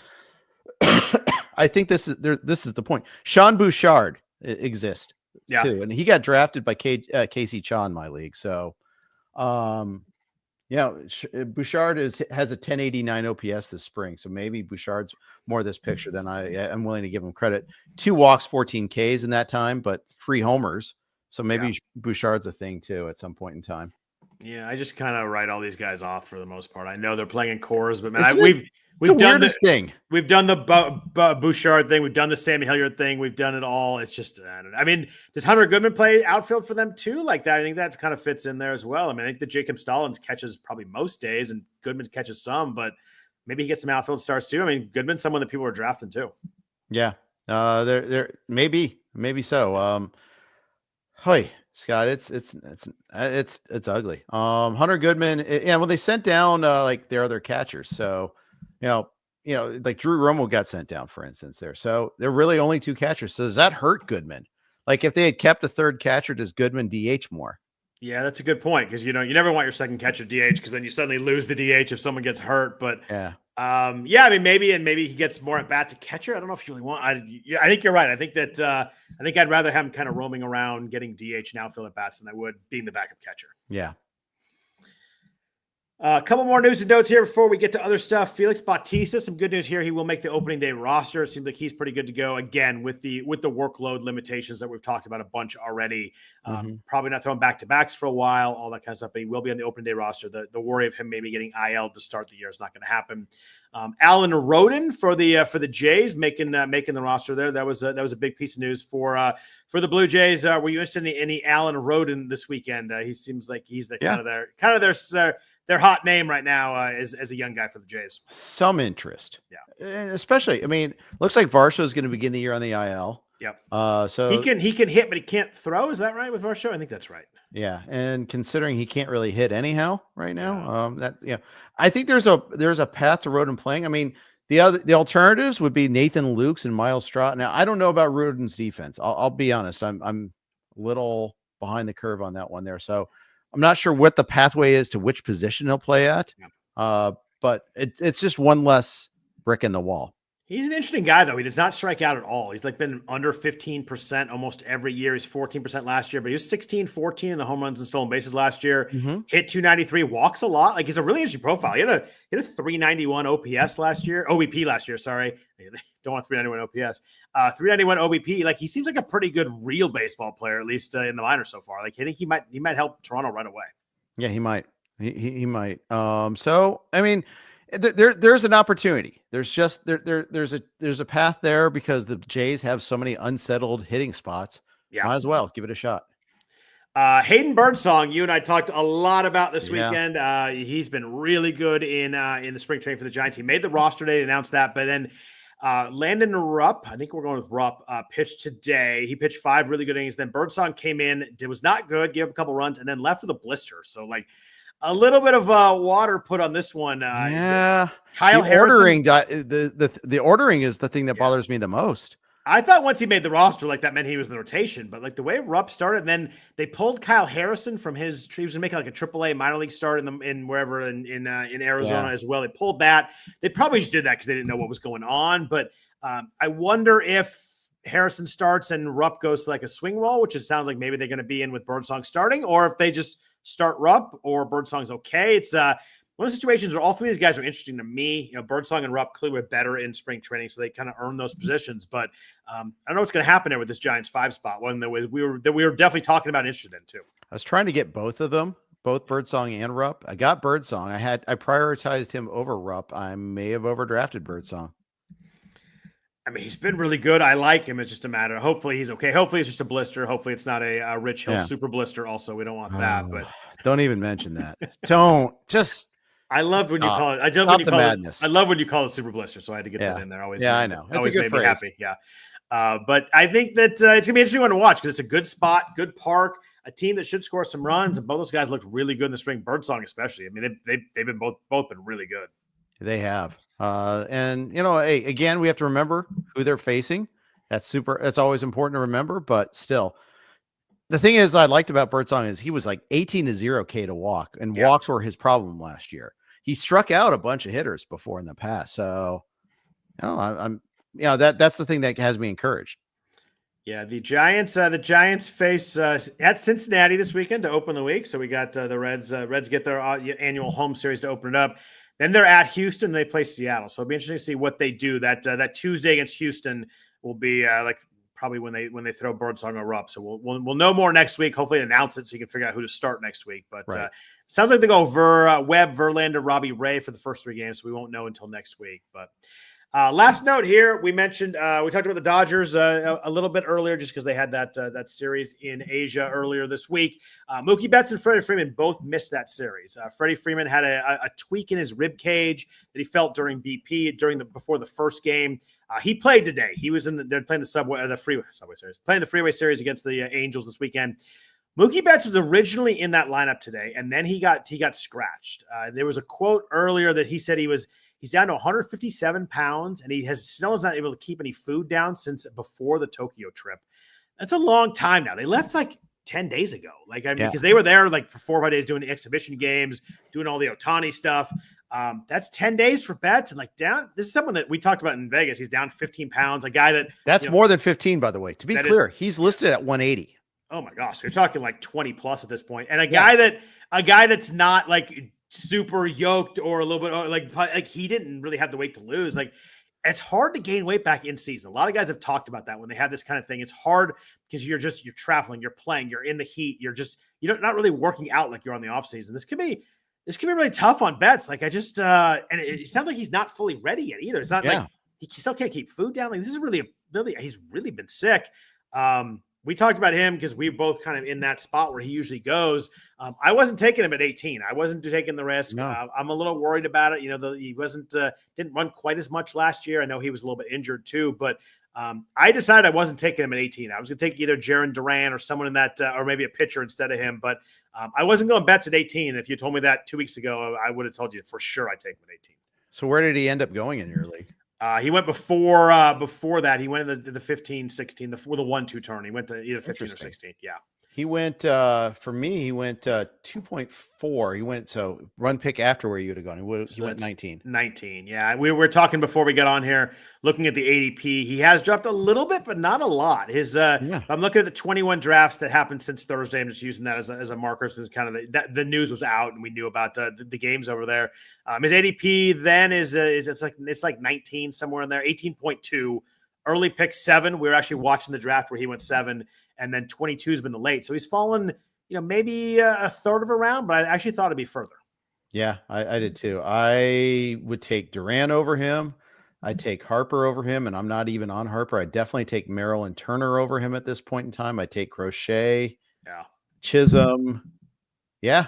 I think this is the point. Sean Bouchard exists too, and he got drafted by Casey Cha in my league. So, Bouchard has a 1089 OPS this spring. So maybe Bouchard's more this picture than I'm willing to give him credit. 2 walks, 14 Ks in that time, but 3 homers. So maybe Bouchard's a thing too at some point in time. Yeah, I just kind of write all these guys off for the most part. I know they're playing in cores, but man, we've done this thing. We've done the Bouchard thing. We've done the Sammy Hilliard thing. We've done it all. It's just, I mean, does Hunter Goodman play outfield for them too? Like that, I think that kind of fits in there as well. I mean, I think that Jacob Stallings catches probably most days, and Goodman catches some, but maybe he gets some outfield starts too. I mean, Goodman's someone that people are drafting too. Yeah, there maybe so. Hi, Scott, it's ugly. Hunter Goodman, when they sent down like their other catchers, so like Drew Romo got sent down, for instance, there. So they're really only 2 catchers. So does that hurt Goodman? Like if they had kept a third catcher, does Goodman DH more? Yeah, that's a good point, because you never want your second catcher DH, because then you suddenly lose the DH if someone gets hurt. But I mean, maybe he gets more at bat to catcher. I don't know if you really want. I think you're right. I think I'd rather have him kind of roaming around getting DH and outfield at bats than I would being the backup catcher. Yeah. A couple more news and notes here before we get to other stuff. Felix Bautista, some good news here. He will make the opening day roster. It seems like he's pretty good to go again with the workload limitations that we've talked about a bunch already. Probably not throwing back-to-backs for a while, all that kind of stuff, but he will be on the opening day roster. The worry of him maybe getting IL to start the year is not going to happen. Alan Roden for the Jays making the roster there. That was a big piece of news for the Blue Jays. Were you interested in any Alan Roden this weekend? He seems like he's the kind of their hot name right now as a young guy for the Jays. Some interest. Yeah. And especially, I mean, looks like Varsho is going to begin the year on the IL. Yep. So he can hit, but he can't throw. Is that right with Varsho? I think that's right. Yeah. And considering he can't really hit anyhow right now, I think there's a path to Roden playing. I mean, the alternatives would be Nathan Lukes and Miles Straw. Now, I don't know about Roden's defense. I'll be honest. I'm a little behind the curve on that one there. So I'm not sure what the pathway is to which position he'll play at, but it's just one less brick in the wall. He's an interesting guy, though. He does not strike out at all. He's been under 15% almost every year. He's 14% last year, but he was 16-14 in the home runs and stolen bases last year. Hit 293, walks a lot. Like, he's a really interesting profile. He had a 391 OPS last year. OBP last year, sorry. Don't want 391 OPS. 391 OBP. Like, he seems like a pretty good real baseball player, at least in the minors so far. Like, I think he might help Toronto right away. Yeah, he might. He might. So, I mean, there's an opportunity. There's a path there because the Jays have so many unsettled hitting spots. Yeah, might as well give it a shot. Hayden Birdsong, you and I talked a lot about this weekend. He's been really good in the spring training for the Giants. He made the roster today, announced that, but then Landon Rupp, I think we're going with Rupp, pitched today. He pitched 5 really good innings. Then Birdsong came in, was not good, gave up a couple runs, and then left with a blister. So, like, a little bit of water put on this one. Kyle Harrison. The ordering is the thing that bothers me the most. I thought once he made the roster, like, that meant he was in the rotation, but like the way Rupp started, and then they pulled Kyle Harrison from his. He was making like a AAA minor league start in wherever in Arizona as well. They pulled that. They probably just did that because they didn't know what was going on. But I wonder if Harrison starts and Rupp goes to like a swing role, which sounds like maybe they're going to be in with Birdsong starting, or if they just start Rupp or Birdsong's okay. It's one of the situations where all three of these guys are interesting to me. Birdsong and Rupp clearly were better in spring training, so they kind of earned those positions. But I don't know what's going to happen there with this Giants 5 spot. One that we were definitely talking about and interested in too. I was trying to get both of them, both Birdsong and Rupp. I got Birdsong. I prioritized him over Rupp. I may have overdrafted Birdsong. I mean, he's been really good. I like him. It's just a matter. Hopefully he's okay. Hopefully it's just a blister. Hopefully it's not a Rich Hill super blister. Also, we don't want that. But don't even mention that. Don't just. I love when you call it. I love when you call it super blister. So I had to get that in there. Always. Yeah, I know. Always made me happy. Yeah. But I think that it's gonna be an interesting one to watch because it's a good spot, good park, a team that should score some runs, and both those guys looked really good in the spring. Birdsong especially. I mean, they've been both been really good. They have. And hey, again, we have to remember who they're facing. That's always important to remember, but still. The thing is I liked about Birdsong is he was like 18-0 K to walk, and walks were his problem last year. He struck out a bunch of hitters before in the past. So, that's the thing that has me encouraged. Yeah, the Giants face at Cincinnati this weekend to open the week. So we got the Reds. Reds get their annual home series to open it up. Then they're at Houston. They play Seattle. So it'll be interesting to see what they do. That Tuesday against Houston will be probably when they throw Birdsong or Rupp. So we'll know more next week. Hopefully announce it so you can figure out who to start next week. But sounds like they go Webb, Verlander, Robbie Ray for the first 3 games. So we won't know until next week. But last note here, we mentioned we talked about the Dodgers a little bit earlier just because they had that series in Asia earlier this week. Mookie Betts and Freddie Freeman both missed that series. Freddie Freeman had a tweak in his rib cage that he felt during BP before the first game. He played today. He was they're playing the freeway series, playing the freeway series against the Angels this weekend. Mookie Betts was originally in that lineup today, and then he got scratched. There was a quote earlier that he said he's down to 157 pounds, and he still is not able to keep any food down since before the Tokyo trip. That's a long time now. They left like 10 days ago. Because they were there like for 4 or 5 days doing the exhibition games, doing all the Ohtani stuff. That's 10 days for Betts. And this is someone that we talked about in Vegas. He's down 15 pounds. A guy that's more than 15, by the way. To be clear, he's listed at 180. Oh my gosh. You're talking like 20 plus at this point. And a guy that's not like super yoked or a little bit like he didn't really have the weight to lose. It's hard to gain weight back in season. A lot of guys have talked about that when they have this kind of thing. It's hard because you're traveling, you're playing, you're in the heat. You're not really working out like you're on the off season. This could be really tough on Betts. And it sounds like he's not fully ready yet either. It's not like he still can't keep food down. This is he's really been sick. We talked about him because we both kind of in that spot where he usually goes. I wasn't taking him at 18. I wasn't taking the risk. No. I'm a little worried about it. He didn't run quite as much last year. I know he was a little bit injured too, but I decided I wasn't taking him at 18. I was going to take either Jarren Duran or someone in that, or maybe a pitcher instead of him. But I wasn't going Betts at 18. If you told me that 2 weeks ago, I would have told you for sure I'd take him at 18. So where did he end up going in your league? He went before that. He went in the 15, 16, the 1-2 turn. He went to either 15 or 16. Yeah. He went, for me, he went 2.4. He went, so run pick after where you would have gone. He went 19. 19. Yeah. We were talking before we got on here, looking at the ADP. He has dropped a little bit, but not a lot. I'm looking at the 21 drafts that happened since Thursday. I'm just using that as a marker since kind of the news was out and we knew about the games over there. His ADP then is it's like 19 somewhere in there, 18.2. Early pick 7. We were actually watching the draft where he went 7. And then 22 has been the late. So he's fallen, maybe a third of a round, but I actually thought it'd be further. Yeah, I did too. I would take Duran over him. I'd take Harper over him, and I'm not even on Harper. I'd definitely take Merrill and Turner over him at this point in time. I'd take Crochet. Yeah. Chisholm. Yeah.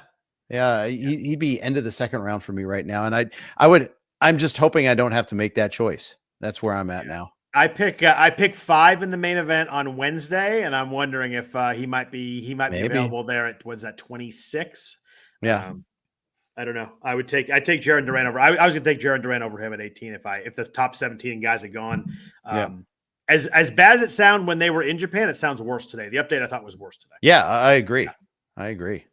He'd be end of the second round for me right now. And I'm just hoping I don't have to make that choice. That's where I'm at now. I pick 5 in the main event on Wednesday, and I'm wondering if he might be available there at 26. Yeah, I don't know. I take Jarren Duran over. I was gonna take Jarren Duran over him at 18 if the top 17 guys had gone. As bad as it sounded when they were in Japan, it sounds worse today. The update I thought was worse today. Yeah, I agree. I agree.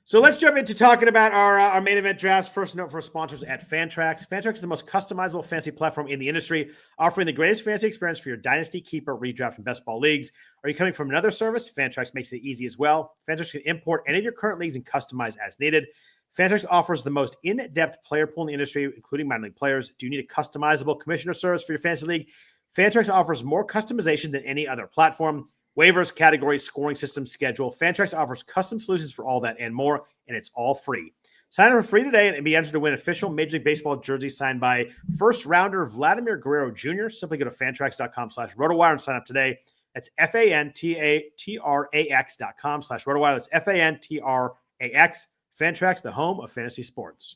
So let's jump into talking about our main event drafts. First note for sponsors at Fantrax. Fantrax is the most customizable fantasy platform in the industry, offering the greatest fantasy experience for your dynasty, keeper, redraft, and best ball leagues. Are you coming from another service? Fantrax makes it easy as well. Fantrax can import any of your current leagues and customize as needed. Fantrax offers the most in-depth player pool in the industry, including minor league players. Do you need a customizable commissioner service for your fantasy league? Fantrax offers more customization than any other platform. Waivers, categories, scoring system, schedule. Fantrax offers custom solutions for all that and more, and it's all free. Sign up for free today and be entered to win official Major League Baseball jersey signed by first-rounder Vladimir Guerrero Jr. Simply go to fantrax.com/RotoWire and sign up today. That's fantrax.com/RotoWire. That's fantrax. Fantrax, the home of fantasy sports.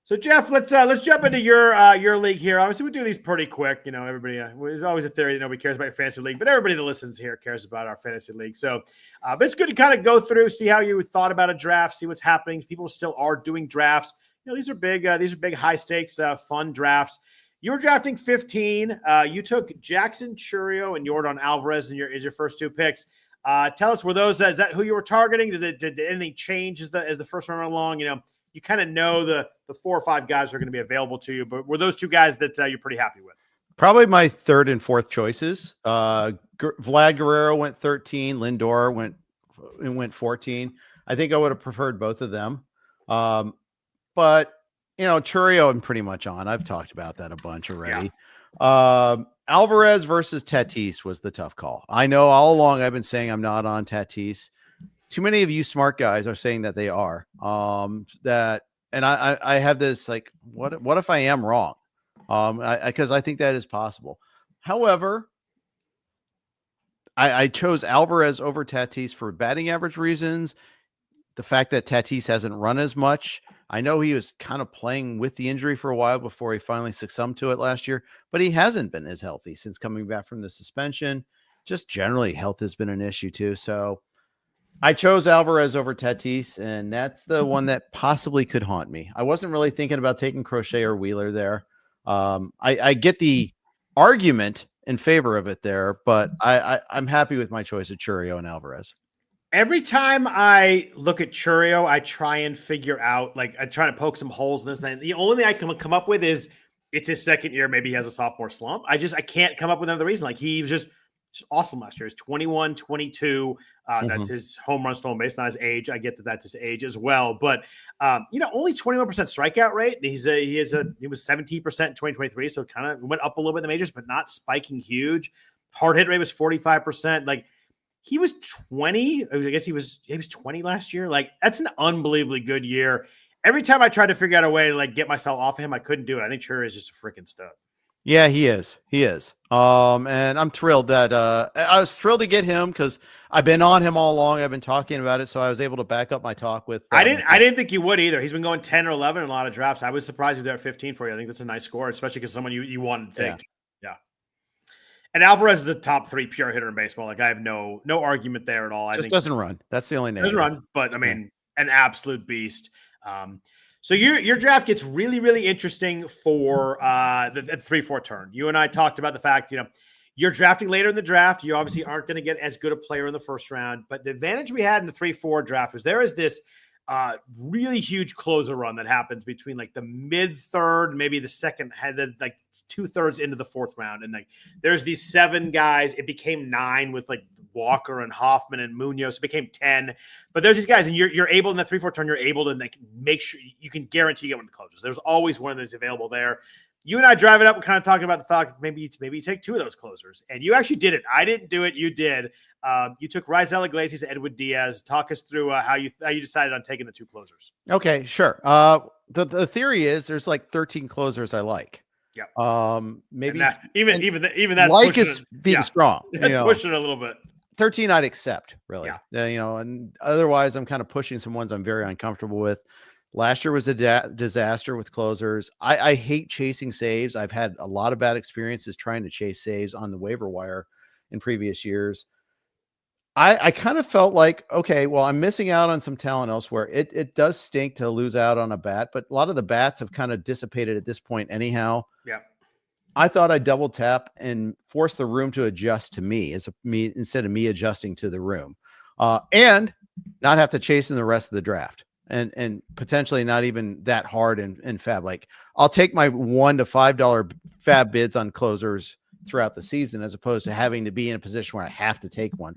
So Jeff, let's jump into your league here. Obviously, we do these pretty quick. You know, everybody. There's always a theory that nobody cares about your fantasy league, but everybody that listens here cares about our fantasy league. So, but it's good to kind of go through, see how you thought about a draft, see what's happening. People still are doing drafts. You know, these are big, high stakes, fun drafts. You were drafting 15. You took Jackson Chourio and Yordan Alvarez as your first two picks. Tell us, were those is that who you were targeting? Did anything change as the first run along? You know, you kind of know the 4 or 5 guys are going to be available to you, but were those two guys that you're pretty happy with? Probably my third and fourth choices. Vlad Guerrero went 13. Lindor went 14. I think I would have preferred both of them. But you know, Chourio I'm pretty much on. I've talked about that a bunch already. Yeah. Alvarez versus Tatis was the tough call. I know all along I've been saying I'm not on Tatis. Too many of you smart guys are saying that they are. And I have this like, what if I am wrong? Because I think that is possible. However, I chose Alvarez over Tatis for batting average reasons. The fact that Tatis hasn't run as much. I know he was kind of playing with the injury for a while before he finally succumbed to it last year, but he hasn't been as healthy since coming back from the suspension. Just generally, health has been an issue too. So I chose Alvarez over Tatis, and that's the one that possibly could haunt me. I wasn't really thinking about taking Crochet or Wheeler there. I get the argument in favor of it there, but I'm happy with my choice of Chourio and Alvarez. Every time I look at Chourio, I try and figure out, like, I try to poke some holes in this thing. The only thing I can come up with is it's his second year. Maybe he has a sophomore slump. I can't come up with another reason. Like, he was just awesome last year. He's 21, 22. That's his home run stolen base, not his age. I get that that's his age as well. But, only 21% strikeout rate. He was 17% in 2023. So kind of went up a little bit in the majors, but not spiking huge. Hard hit rate was 45%. Like, he was 20. I guess he was 20 last year. Like, that's an unbelievably good year. Every time I tried to figure out a way to like get myself off of him, I couldn't do it. I think Chourio is just a freaking stud. Yeah, he is. And I'm thrilled that I was thrilled to get him because I've been on him all along. I've been talking about it, so I was able to back up my talk with. I didn't think you would either. He's been going 10 or 11 in a lot of drafts. I was surprised he was there at 15 for you. I think that's a nice score, especially because someone you wanted to take. Yeah. And Alvarez is a top 3 pure hitter in baseball. Like, I have no argument there at all. I think doesn't run. That's the only name. Doesn't run, but I mean, an absolute beast. So your draft gets really, really interesting for the 3-4 turn. You and I talked about the fact, you're drafting later in the draft. You obviously aren't going to get as good a player in the first round. But the advantage we had in the 3-4 draft was there is this really huge closer run that happens between like the mid-third, maybe the second, like 2/3 into the 4th round. And like there's these 7 guys. It became 9 with like Walker and Hoffman and Munoz. It became 10. But there's these guys, and you're able in the 3-4 turn, you're able to like make sure you can guarantee you get one of the closers. There's always one of those available there. You and I drive it up and kind of talking about the thought maybe you take 2 of those closers, and you actually did it. I didn't do it. You did. You took Raisel Iglesias, Edwin Diaz. Talk us through how you decided on taking the 2 closers. Okay, sure. The theory is there's like 13 closers I like. Yeah. Maybe even that's like is being strong. That's pushing it a little bit. 13 I'd accept, really. Yeah. And otherwise I'm kind of pushing some ones I'm very uncomfortable with. Last year was a disaster with closers. I hate chasing saves. I've had a lot of bad experiences trying to chase saves on the waiver wire in previous years. I kind of felt like, okay, well, I'm missing out on some talent elsewhere. It does stink to lose out on a bat, but a lot of the bats have kind of dissipated at this point anyhow. Yeah. I thought I'd double tap and force the room to adjust to me instead of me adjusting to the room, and not have to chase in the rest of the draft. And potentially not even that hard in FAAB. Like, I'll take my $1 to $5 FAAB bids on closers throughout the season, as opposed to having to be in a position where I have to take one.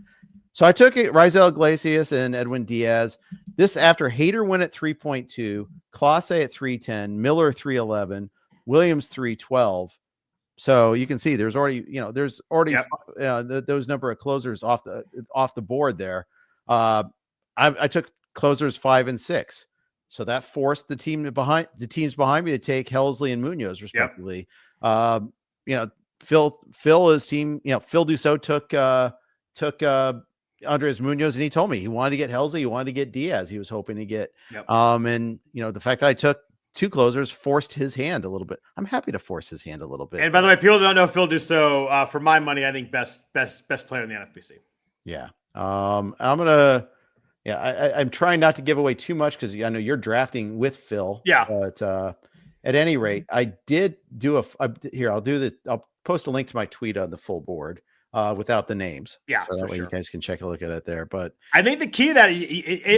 So I took it, Raisel Iglesias and Edwin Diaz. This after Hader went at 3.2, Clase at 310, Miller 311, Williams 312. So you can see there's already, there's already those number of closers off the board there. I took closers 5 and 6. So that forced the teams behind me to take Helsley and Munoz respectively. Phil's team, Phil Dussault took Andres Munoz, and he told me he wanted to get Helsley, he wanted to get Diaz. He was hoping to get, and the fact that I took 2 closers forced his hand a little bit. I'm happy to force his hand a little bit. And by the way, people don't know Phil Dussault. For my money, I think best player in the NFBC. Yeah. I'm trying not to give away too much because I know you're drafting with Phil. Yeah. But at any rate, I did do I'll post a link to my tweet on the full board without the names. Yeah. So that way you guys can check a look at it there. But I think the key to that,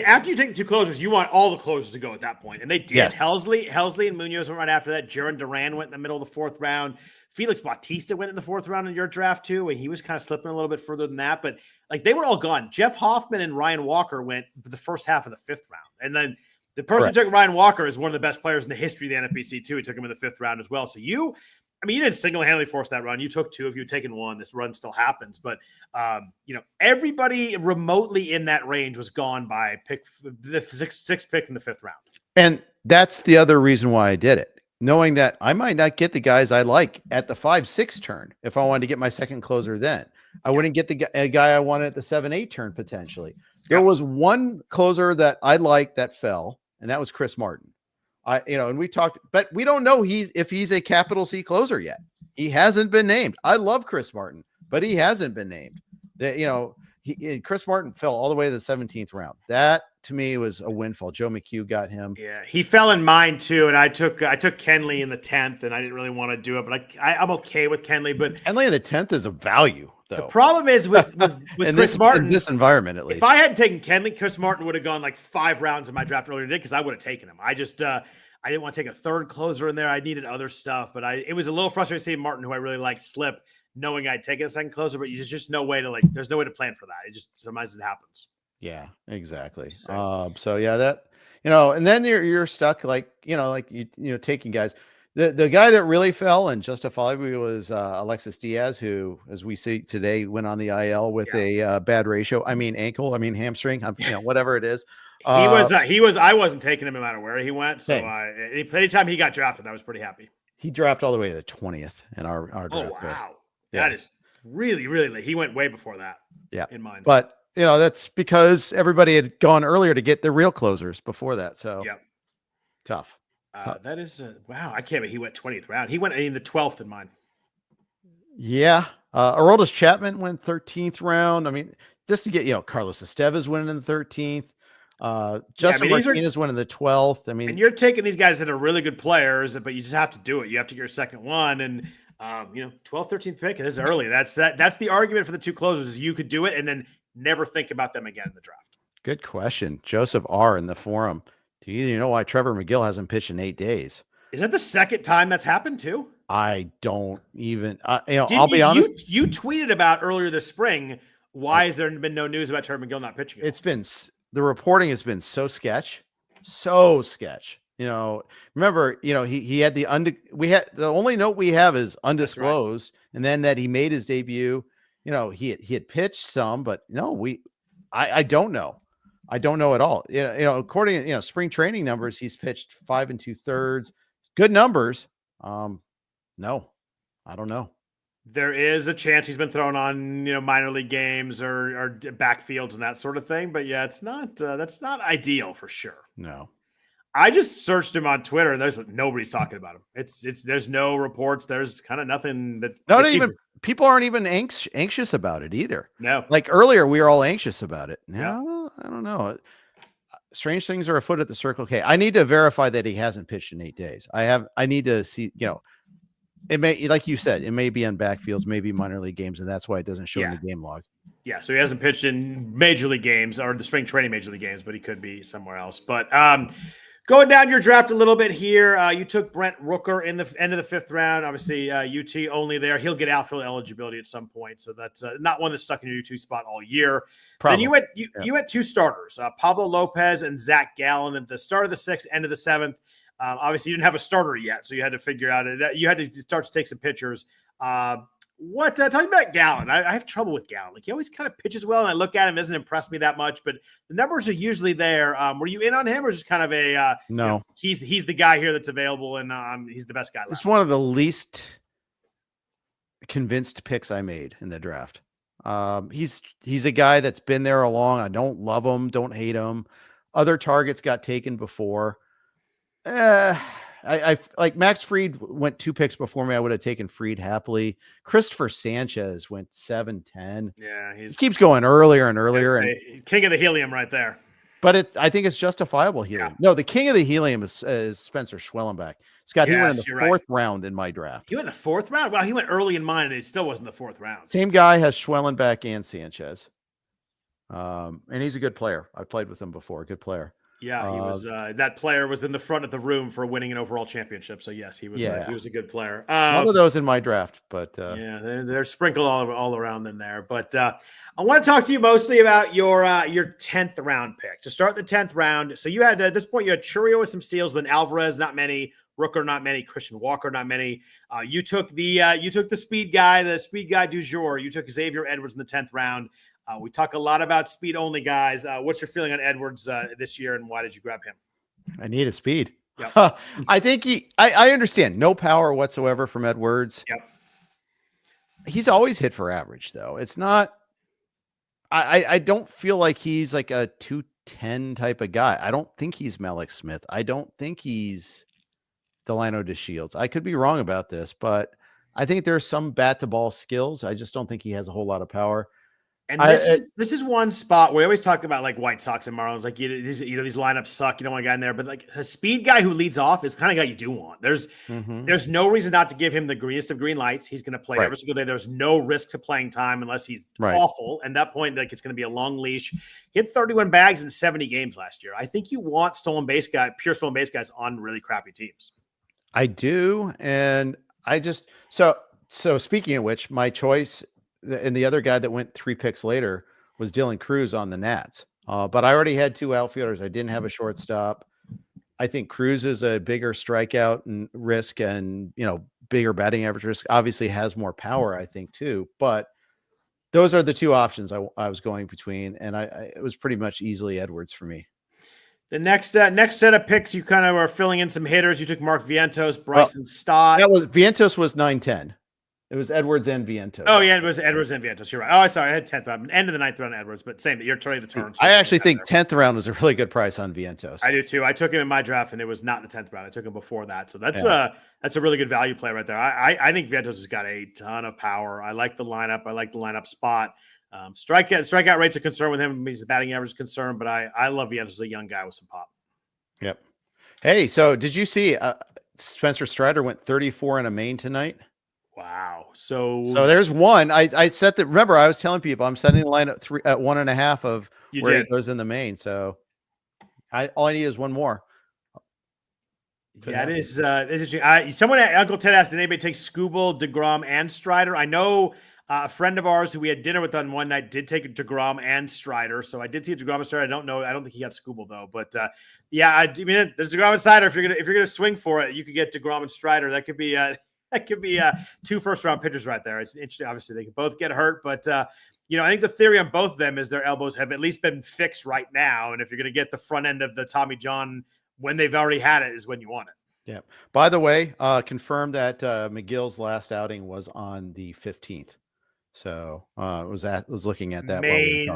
after you take the 2 closers, you want all the closers to go at that point. And they did. Yes. Helsley and Munoz went right after that. Jaron Duran went in the middle of the 4th round. Felix Bautista went in the 4th round in your draft too, and he was kind of slipping a little bit further than that. But they were all gone. Jeff Hoffman and Ryan Walker went for the first half of the 5th round. And then the person who took Ryan Walker is one of the best players in the history of the NFBC too. He took him in the 5th round as well. So you didn't single-handedly force that run. You took 2. If you had taken 1, this run still happens. But, everybody remotely in that range was gone by the 6th pick in the 5th round. And that's the other reason why I did it. Knowing that I might not get the guys I like at the 5-6 turn if I wanted to get my second closer then. I wouldn't get a guy I wanted at the 7-8 turn potentially. There was one closer that I liked that fell, and that was Chris Martin. And we talked, but we don't know if he's a capital C closer yet. He hasn't been named. I love Chris Martin, but he hasn't been named. Chris Martin fell all the way to the 17th round. That to me was a windfall. Joe McHugh got him. Yeah, he fell in mine too, and I took Kenley in the 10th, and I didn't really want to do it, but I'm okay with Kenley. But Kenley in the 10th is a value, though. The problem is with Chris Martin in this environment, at least. If I hadn't taken Kenley, Chris Martin would have gone 5 rounds in my draft earlier today because I would have taken him. I just I didn't want to take a 3rd closer in there. I needed other stuff, but it was a little frustrating to see Martin, who I really like, slip, knowing I'd taken a 2nd closer, but there's just no way to there's no way to plan for that. It just sometimes it happens. Yeah, exactly. So yeah, that, and then you're stuck taking guys. The guy that really fell and justifiably was Alexis Diaz, who, as we see today, went on the IL with a bad ratio. I mean ankle, I mean hamstring, whatever it is. I wasn't taking him no matter where he went. So anytime he got drafted, I was pretty happy. He dropped all the way to the 20th in our draft. Oh, wow. That is really, really late. He went way before that. Yeah. In mine. But that's because everybody had gone earlier to get the real closers before that. So tough. That is wow. I can't believe he went 20th round. He went in the 12th in mine. Yeah. Aroldis Chapman went 13th round. I mean, just to get, Carlos Estevez winning in the 13th. Justin Martinez went in the 12th. I mean, and you're taking these guys that are really good players, but you just have to do it. You have to get your second one. And 12th, 13th pick, this is early. That's the argument for the 2 closers is you could do it and then never think about them again in the draft. Good question. Joseph R. in the forum. Do you know why Trevor McGill hasn't pitched in 8 days? Is that the 2nd time that's happened too? I don't even, I'll be honest. You tweeted about earlier this spring. Why has there been no news about Trevor McGill not pitching? The reporting has been so sketch. Remember, he had the only note we have is undisclosed, and then that he made his debut. He had pitched some, but I don't know. I don't know at all. According to spring training numbers, he's pitched 5 2/3. Good numbers. No, I don't know. There is a chance he's been thrown on, minor league games or backfields and that sort of thing. But yeah, it's not, that's not ideal for sure. No. I just searched him on Twitter and nobody's talking about him. There's no reports. There's kind of nothing that people aren't even anxious about it either. No. Like earlier, we were all anxious about it. No, I don't know. Strange things are afoot at the Circle K. I need to verify that he hasn't pitched in 8 days. I need to see, it may, like you said, it may be on backfields, maybe minor league games, and that's why it doesn't show in the game log. Yeah, so he hasn't pitched in major league games or the spring training major league games, but he could be somewhere else. But Going down your draft a little bit here, you took Brent Rooker in the end of the 5th round. Obviously, UT only there. He'll get outfield eligibility at some point, so that's not one that's stuck in your UT spot all year. Probably. Then you had 2 starters, Pablo Lopez and Zack Gelof at the start of the 6th, end of the 7th. Obviously, you didn't have a starter yet, so you had to figure out it. You had to start to take some pitchers. Talking about Gallen, I have trouble with Gallen. Like, he always kind of pitches well, and I look at him, doesn't impress me that much, but the numbers are usually there. Were you in on him, or just kind of a no? He's the guy here that's available, and he's the best guy left. It's one of the least convinced picks I made in the draft. He's a guy that's been there along. I don't love him, don't hate him. Other targets got taken before. I like Max Fried went 2 picks before me. I would have taken Fried happily. Christopher Sanchez went 7-10. Yeah, he keeps going earlier and earlier. And king of the helium right there. But I think it's justifiable helium. Yeah. No, the king of the helium is Spencer Schwellenbach. Scott, he went in the 4th round in my draft. He went in the 4th round? Wow, he went early in mine, and it still wasn't the 4th round. Same guy has Schwellenbach and Sanchez. And he's a good player. I've played with him before. Good player. Yeah, he was. That player was in the front of the room for winning an overall championship. So yes, he was. He was a good player. One of those in my draft, but yeah, they're sprinkled all around in there. But I want to talk to you mostly about your 10th round pick to start the 10th round. So you had at this point you had Churio with some steals, but Alvarez not many, Rooker not many, Christian Walker not many. You took the speed guy du jour. You took Xavier Edwards in the 10th round. We talk a lot about speed only guys. What's your feeling on Edwards this year, and why did you grab him? I need a speed. Yep. I think I understand no power whatsoever from Edwards. Yep. He's always hit for average though. It's not, I don't feel like he's like a 210 type of guy. I don't think he's Malik Smith. I don't think he's Delano DeShields. I could be wrong about this, but I think there's some bat to ball skills. I just don't think he has a whole lot of power. And this is one spot where we always talk about like White Sox and Marlins, like these lineups suck. You don't want a guy in there, but like a speed guy who leads off is the kind of guy you do want. There's no reason not to give him the greenest of green lights. He's going to play every single day. There's no risk to playing time unless he's awful. And at that point, like it's going to be a long leash. He hit 31 bags in 70 games last year. I think you want pure stolen base guys on really crappy teams. I do, and I just so speaking of which, my choice. And the other guy that went 3 picks later was Dylan Cruz on the Nats. But I already had 2 outfielders. I didn't have a shortstop. I think Cruz is a bigger strikeout and risk and, bigger batting average risk. Obviously has more power, I think, too. But those are the 2 options I was going between. And it was pretty much easily Edwards for me. The next set of picks, you kind of are filling in some hitters. You took Mark Vientos, Bryson Stott. Vientos was 9-10. It was Edwards and Vientos. Oh, yeah, it was Edwards and Vientos. You're right. Oh, sorry. I had 10th round. End of the 9th round Edwards, but same. You're turning the turns. I actually think 10th round was a really good price on Vientos. I do, too. I took him in my draft, and it was not the 10th round. I took him before that. So that's a really good value play right there. I think Vientos has got a ton of power. I like the lineup. I like the lineup spot. Strikeout rate's a concern with him. His batting average is a concern, but I love Vientos as a young guy with some pop. Yep. Hey, so did you see Spencer Strider went 34 in a main tonight? Wow. So there's one. I set that. Remember, I was telling people I'm setting the line at 1.5 of where it goes in the main. So all I need is one more. That is interesting. Someone at Uncle Ted asked, did anybody take Skubal, DeGrom, and Strider? I know a friend of ours who we had dinner with on one night did take DeGrom and Strider. So I did see DeGrom and Strider. I don't know. I don't think he got Skubal though. But I mean, there's DeGrom and Strider. If you're gonna swing for it, you could get DeGrom and Strider. That could be 2 first-round pitchers right there. It's interesting. Obviously, they can both get hurt, but I think the theory on both of them is their elbows have at least been fixed right now. And if you're going to get the front end of the Tommy John when they've already had it, is when you want it. Yeah. By the way, confirmed that McGill's last outing was on the 15th. So was looking at that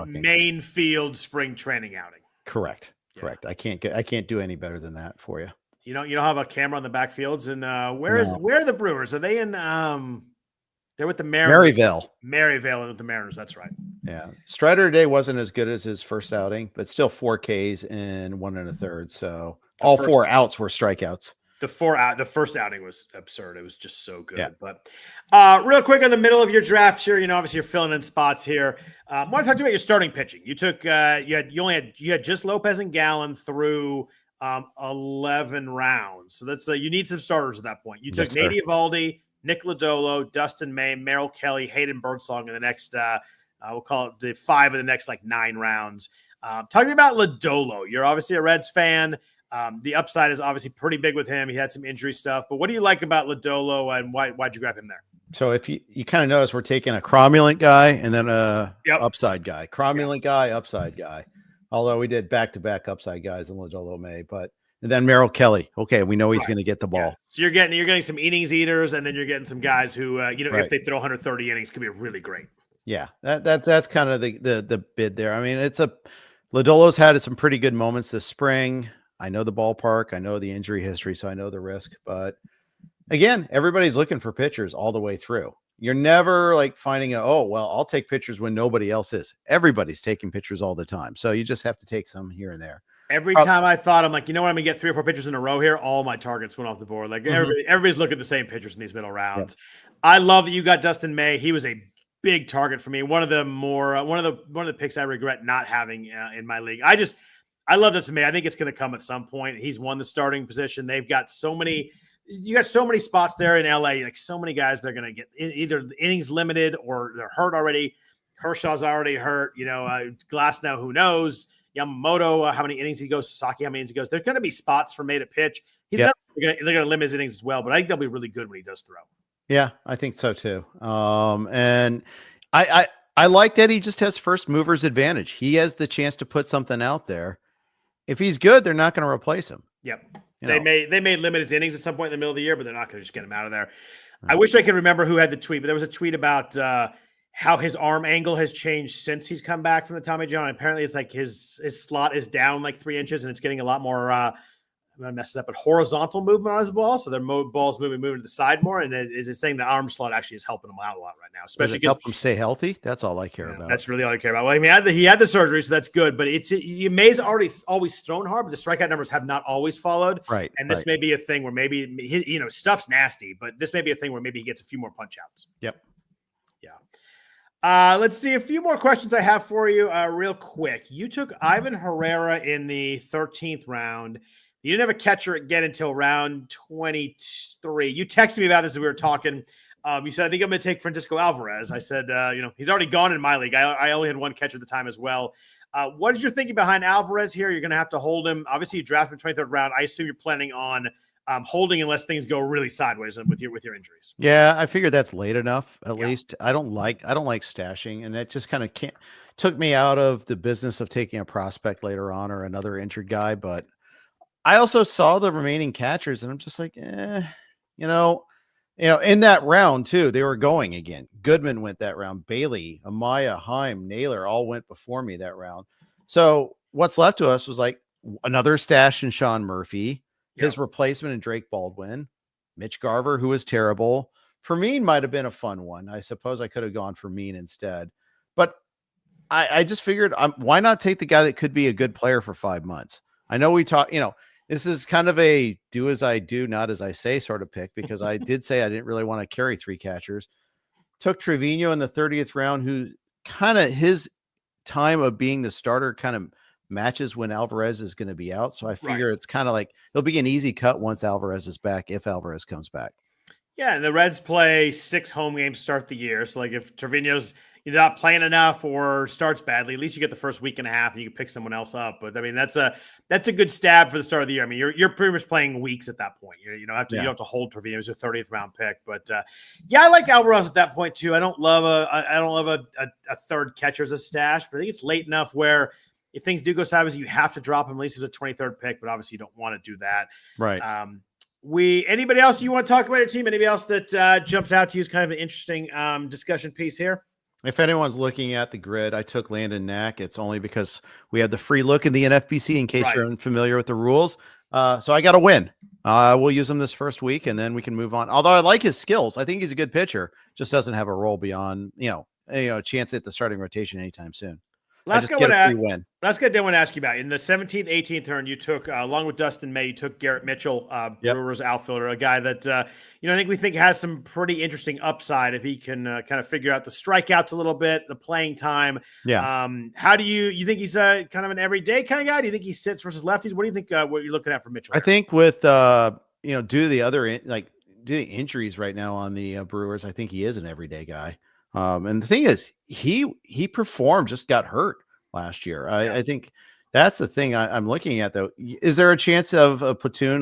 main field spring training outing. Correct. Yeah. Correct. I can't do any better than that for you. You don't have a camera on the backfields, and where are the Brewers? Are they in? They're with the Mariners. Maryvale with the Mariners. That's right. Yeah, Strider today wasn't as good as hhis first outing, but still 4 Ks in 1 1/3. So all 4 outs were strikeouts. The first outing was absurd. It was just so good. Yeah. But real quick on the middle of your draft here, obviously you're filling in spots here. I want to talk to you about your starting pitching. You took you had just Lopez and Gallen through 11 rounds. So that's you need some starters at that point. You took Yes, Nate sir. Eovaldi, Nick Lodolo, Dustin May, Merrill Kelly, Hayden Birdsong in the next, we'll call it the 5 of the next 9 rounds. Talking about Lodolo, you're obviously a Reds fan. The upside is obviously pretty big with him. He had some injury stuff, but what do you like about Lodolo and why'd you grab him there? So if you kind of notice, we're taking a cromulent guy and then a Yep. upside guy, cromulent guy, upside guy. Although we did back-to-back upside guys in Lodolo May, and then Merrill Kelly. Okay, we know he's going to get the ball. Yeah. So you're getting some innings eaters, and then you're getting some guys who, if they throw 130 innings, could be really great. Yeah, that's kind of the bid there. I mean, Lodolo's had some pretty good moments this spring. I know the ballpark, I know the injury history, so I know the risk. But again, everybody's looking for pitchers all the way through. You're never finding I'll take pitchers when nobody else is. Everybody's taking pitchers all the time. So you just have to take some here and there. Every time I thought, I'm like, you know what, I'm going to get 3 or 4 pitchers in a row here, all my targets went off the board. Everybody's looking at the same pitchers in these middle rounds. Yeah. I love that you got Dustin May. He was a big target for me. One of the picks I regret not having in my league. I love Dustin May. I think it's going to come at some point. He's won the starting position. They've got you got so many spots there in LA, so many guys they're going to get either innings limited or they're hurt already. Kershaw's already hurt. Glass now, who knows? Yamamoto, how many innings he goes. Sasaki, how many innings he goes. There's going to be spots for May to pitch. They're going to limit his innings as well, but I think they'll be really good when he does throw. Yeah, I think so too. And I like that he just has first mover's advantage. He has the chance to put something out there. If he's good, they're not going to replace him. Yep. They may limit his innings at some point in the middle of the year, but they're not going to just get him out of there. I wish I could remember who had the tweet, but there was a tweet about how his arm angle has changed since he's come back from the Tommy John. Apparently, it's his slot is down 3 inches, and it's getting a lot more. I'm gonna mess it up, but horizontal movement on his ball, so their ball's moving to the side more, and it's saying the arm slot actually is helping him out a lot right now. Especially Does it help him stay healthy. That's all I care about. That's really all I care about. Well, I mean, he had the surgery, so that's good. But May's always thrown hard, but the strikeout numbers have not always followed. Right. And this may be a thing where maybe stuff's nasty, but this may be a thing where maybe he gets a few more punch outs. Yep. Yeah. Let's see a few more questions I have for you real quick. You took Ivan Herrera in the 13th round. You didn't have a catcher again until round 23. You texted me about this as we were talking. You said, I think I'm going to take Francisco Alvarez. I said, he's already gone in my league. I only had one catcher at the time as well. What is your thinking behind Alvarez here? You're going to have to hold him. Obviously, you drafted him 23rd round. I assume you're planning on holding unless things go really sideways with your injuries. Yeah, I figured that's late enough. At least I don't like stashing, and that just kind of took me out of the business of taking a prospect later on or another injured guy. But I also saw the remaining catchers, and I'm just like, in that round too, they were going again. Goodman went that round. Bailey, Amaya, Heim, Naylor all went before me that round. So what's left to us was another stash in Sean Murphy, his replacement in Drake Baldwin, Mitch Garver, who was terrible. Fermin might have been a fun one. I suppose I could have gone Fermin instead, but I just figured, why not take the guy that could be a good player for 5 months? I know we talk, this is kind of a do as I do, not as I say sort of pick, because I did say I didn't really want to carry 3 catchers. Took Trevino in the 30th round, who kind of his time of being the starter kind of matches when Alvarez is going to be out. So I figure it's kind of it'll be an easy cut once Alvarez is back, if Alvarez comes back. Yeah, and the Reds play 6 home games to start the year. So if Trevino's not playing enough or starts badly, at least you get the first week and a half and you can pick someone else up. But I mean, that's a good stab for the start of the year. I mean, you're pretty much playing weeks at that point. You don't have to hold Trevino as your 30th round pick. But I like Alvarez at that point too. I don't love a third catcher as a stash, but I think it's late enough where if things do go sideways, you have to drop him at least as a 23rd pick. But obviously, you don't want to do that. Right. Anybody else you want to talk about your team? Anybody else that jumps out to you as kind of an interesting discussion piece here? If anyone's looking at the grid, I took Landon Knack. It's only because we had the free look in the NFBC in case you're unfamiliar with the rules. So I got to win. We'll use him this first week and then we can move on. Although I like his skills. I think he's a good pitcher. Just doesn't have a role beyond, a chance at the starting rotation anytime soon. I just get a free win. That's good. I want to ask you about in the 17th, 18th turn. You took along with Dustin May. You took Garrett Mitchell, Brewers outfielder, a guy that I think has some pretty interesting upside if he can kind of figure out the strikeouts a little bit, the playing time. Yeah. How do you think he's kind of an everyday kind of guy? Do you think he sits versus lefties? What do you think? What you're looking at for Mitchell? I think with due to the other due to injuries right now on the Brewers, I think he is an everyday guy. And the thing is, he performed, just got hurt last year. I think that's the thing I'm looking at, though. Is there a chance of a platoon?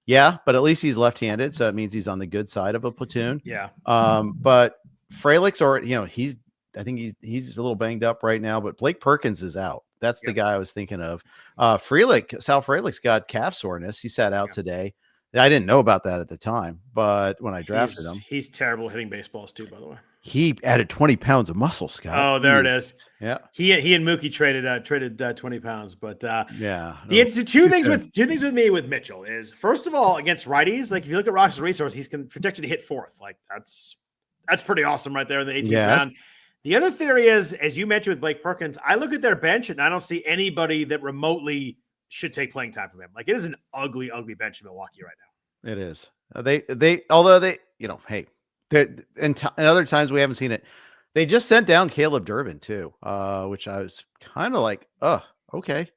Yeah, but at least he's left-handed, so it means he's on the good side of a platoon. Yeah. But Frelick's, I think he's a little banged up right now, but Blake Perkins is out. That's the guy I was thinking of. Sal Frelick's got calf soreness. He sat out today. I didn't know about that at the time, but when I drafted him, he's terrible hitting baseballs too, by the way. He added 20 pounds of muscle, Scott. Oh, there it is. Yeah. He and Mookie traded 20 pounds, but the two things with me with Mitchell is, first of all, against righties, like if you look at roster resource, he's projected to hit fourth. Like that's pretty awesome right there in the 18th round. The other theory is, as you mentioned with Blake Perkins, I look at their bench and I don't see anybody that remotely should take playing time from him. Like it is an ugly, ugly bench in Milwaukee right now. It is. Although they, hey, and other times we haven't seen it. They just sent down Caleb Durbin too, which I was kind of like, oh, okay.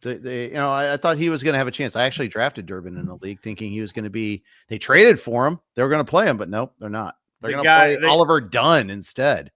I thought he was going to have a chance. I actually drafted Durbin in the league thinking he was going to be, they traded for him. They were going to play him, but nope, they're not. They're going to play Oliver Dunn instead.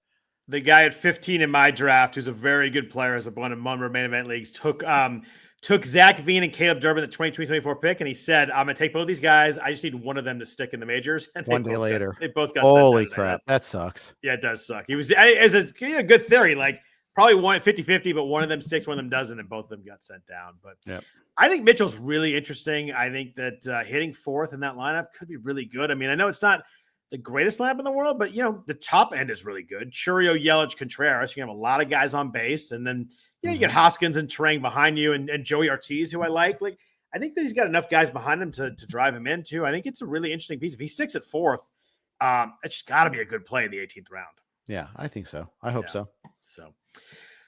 The guy at 15 in my draft, who's a very good player as a one of main event leagues, took Zach Veen and Caleb Durbin, the 2024 pick, and he said, I'm going to take both these guys. I just need one of them to stick in the majors. And one day later. They both got holy crap. That sucks. Yeah, it does suck. He was a good theory, like probably 50-50, but one of them sticks, one of them doesn't, and both of them got sent down. But I think Mitchell's really interesting. I think that hitting fourth in that lineup could be really good. I mean, I know it's not the greatest lineup in the world, but, the top end is really good. Churio, Yelich, Contreras. You have a lot of guys on base, and then you get Hoskins and Terang behind you and Joey Ortiz, who I like. Like, I think that he's got enough guys behind him to drive him in, too. I think it's a really interesting piece. If he sticks at fourth, it's just got to be a good play in the 18th round. Yeah, I think so. I hope so.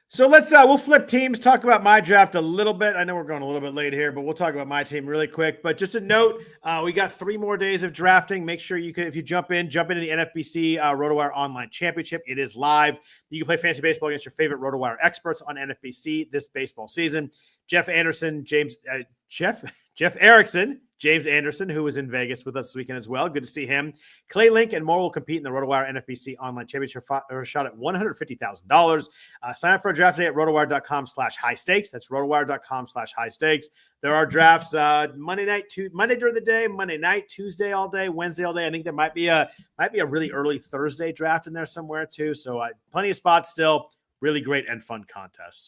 So let's we'll flip teams, talk about my draft a little bit. I know we're going a little bit late here, but we'll talk about my team really quick. But just a note, we got 3 more days of drafting. Make sure you can, if you jump into the NFBC RotoWire Online Championship. It is live. You can play fantasy baseball against your favorite RotoWire experts on NFBC this baseball season. Jeff Erickson, James Anderson, who was in Vegas with us this weekend as well. Good to see him. Clay Link and more will compete in the RotoWire NFBC Online Championship for a shot at $150,000. Sign up for a draft today at rotowire.com/high stakes. That's rotowire.com/high stakes. There are drafts Monday during the day, Monday night, Tuesday all day, Wednesday all day. I think there might be a really early Thursday draft in there somewhere too. So plenty of spots still. Really great and fun contest.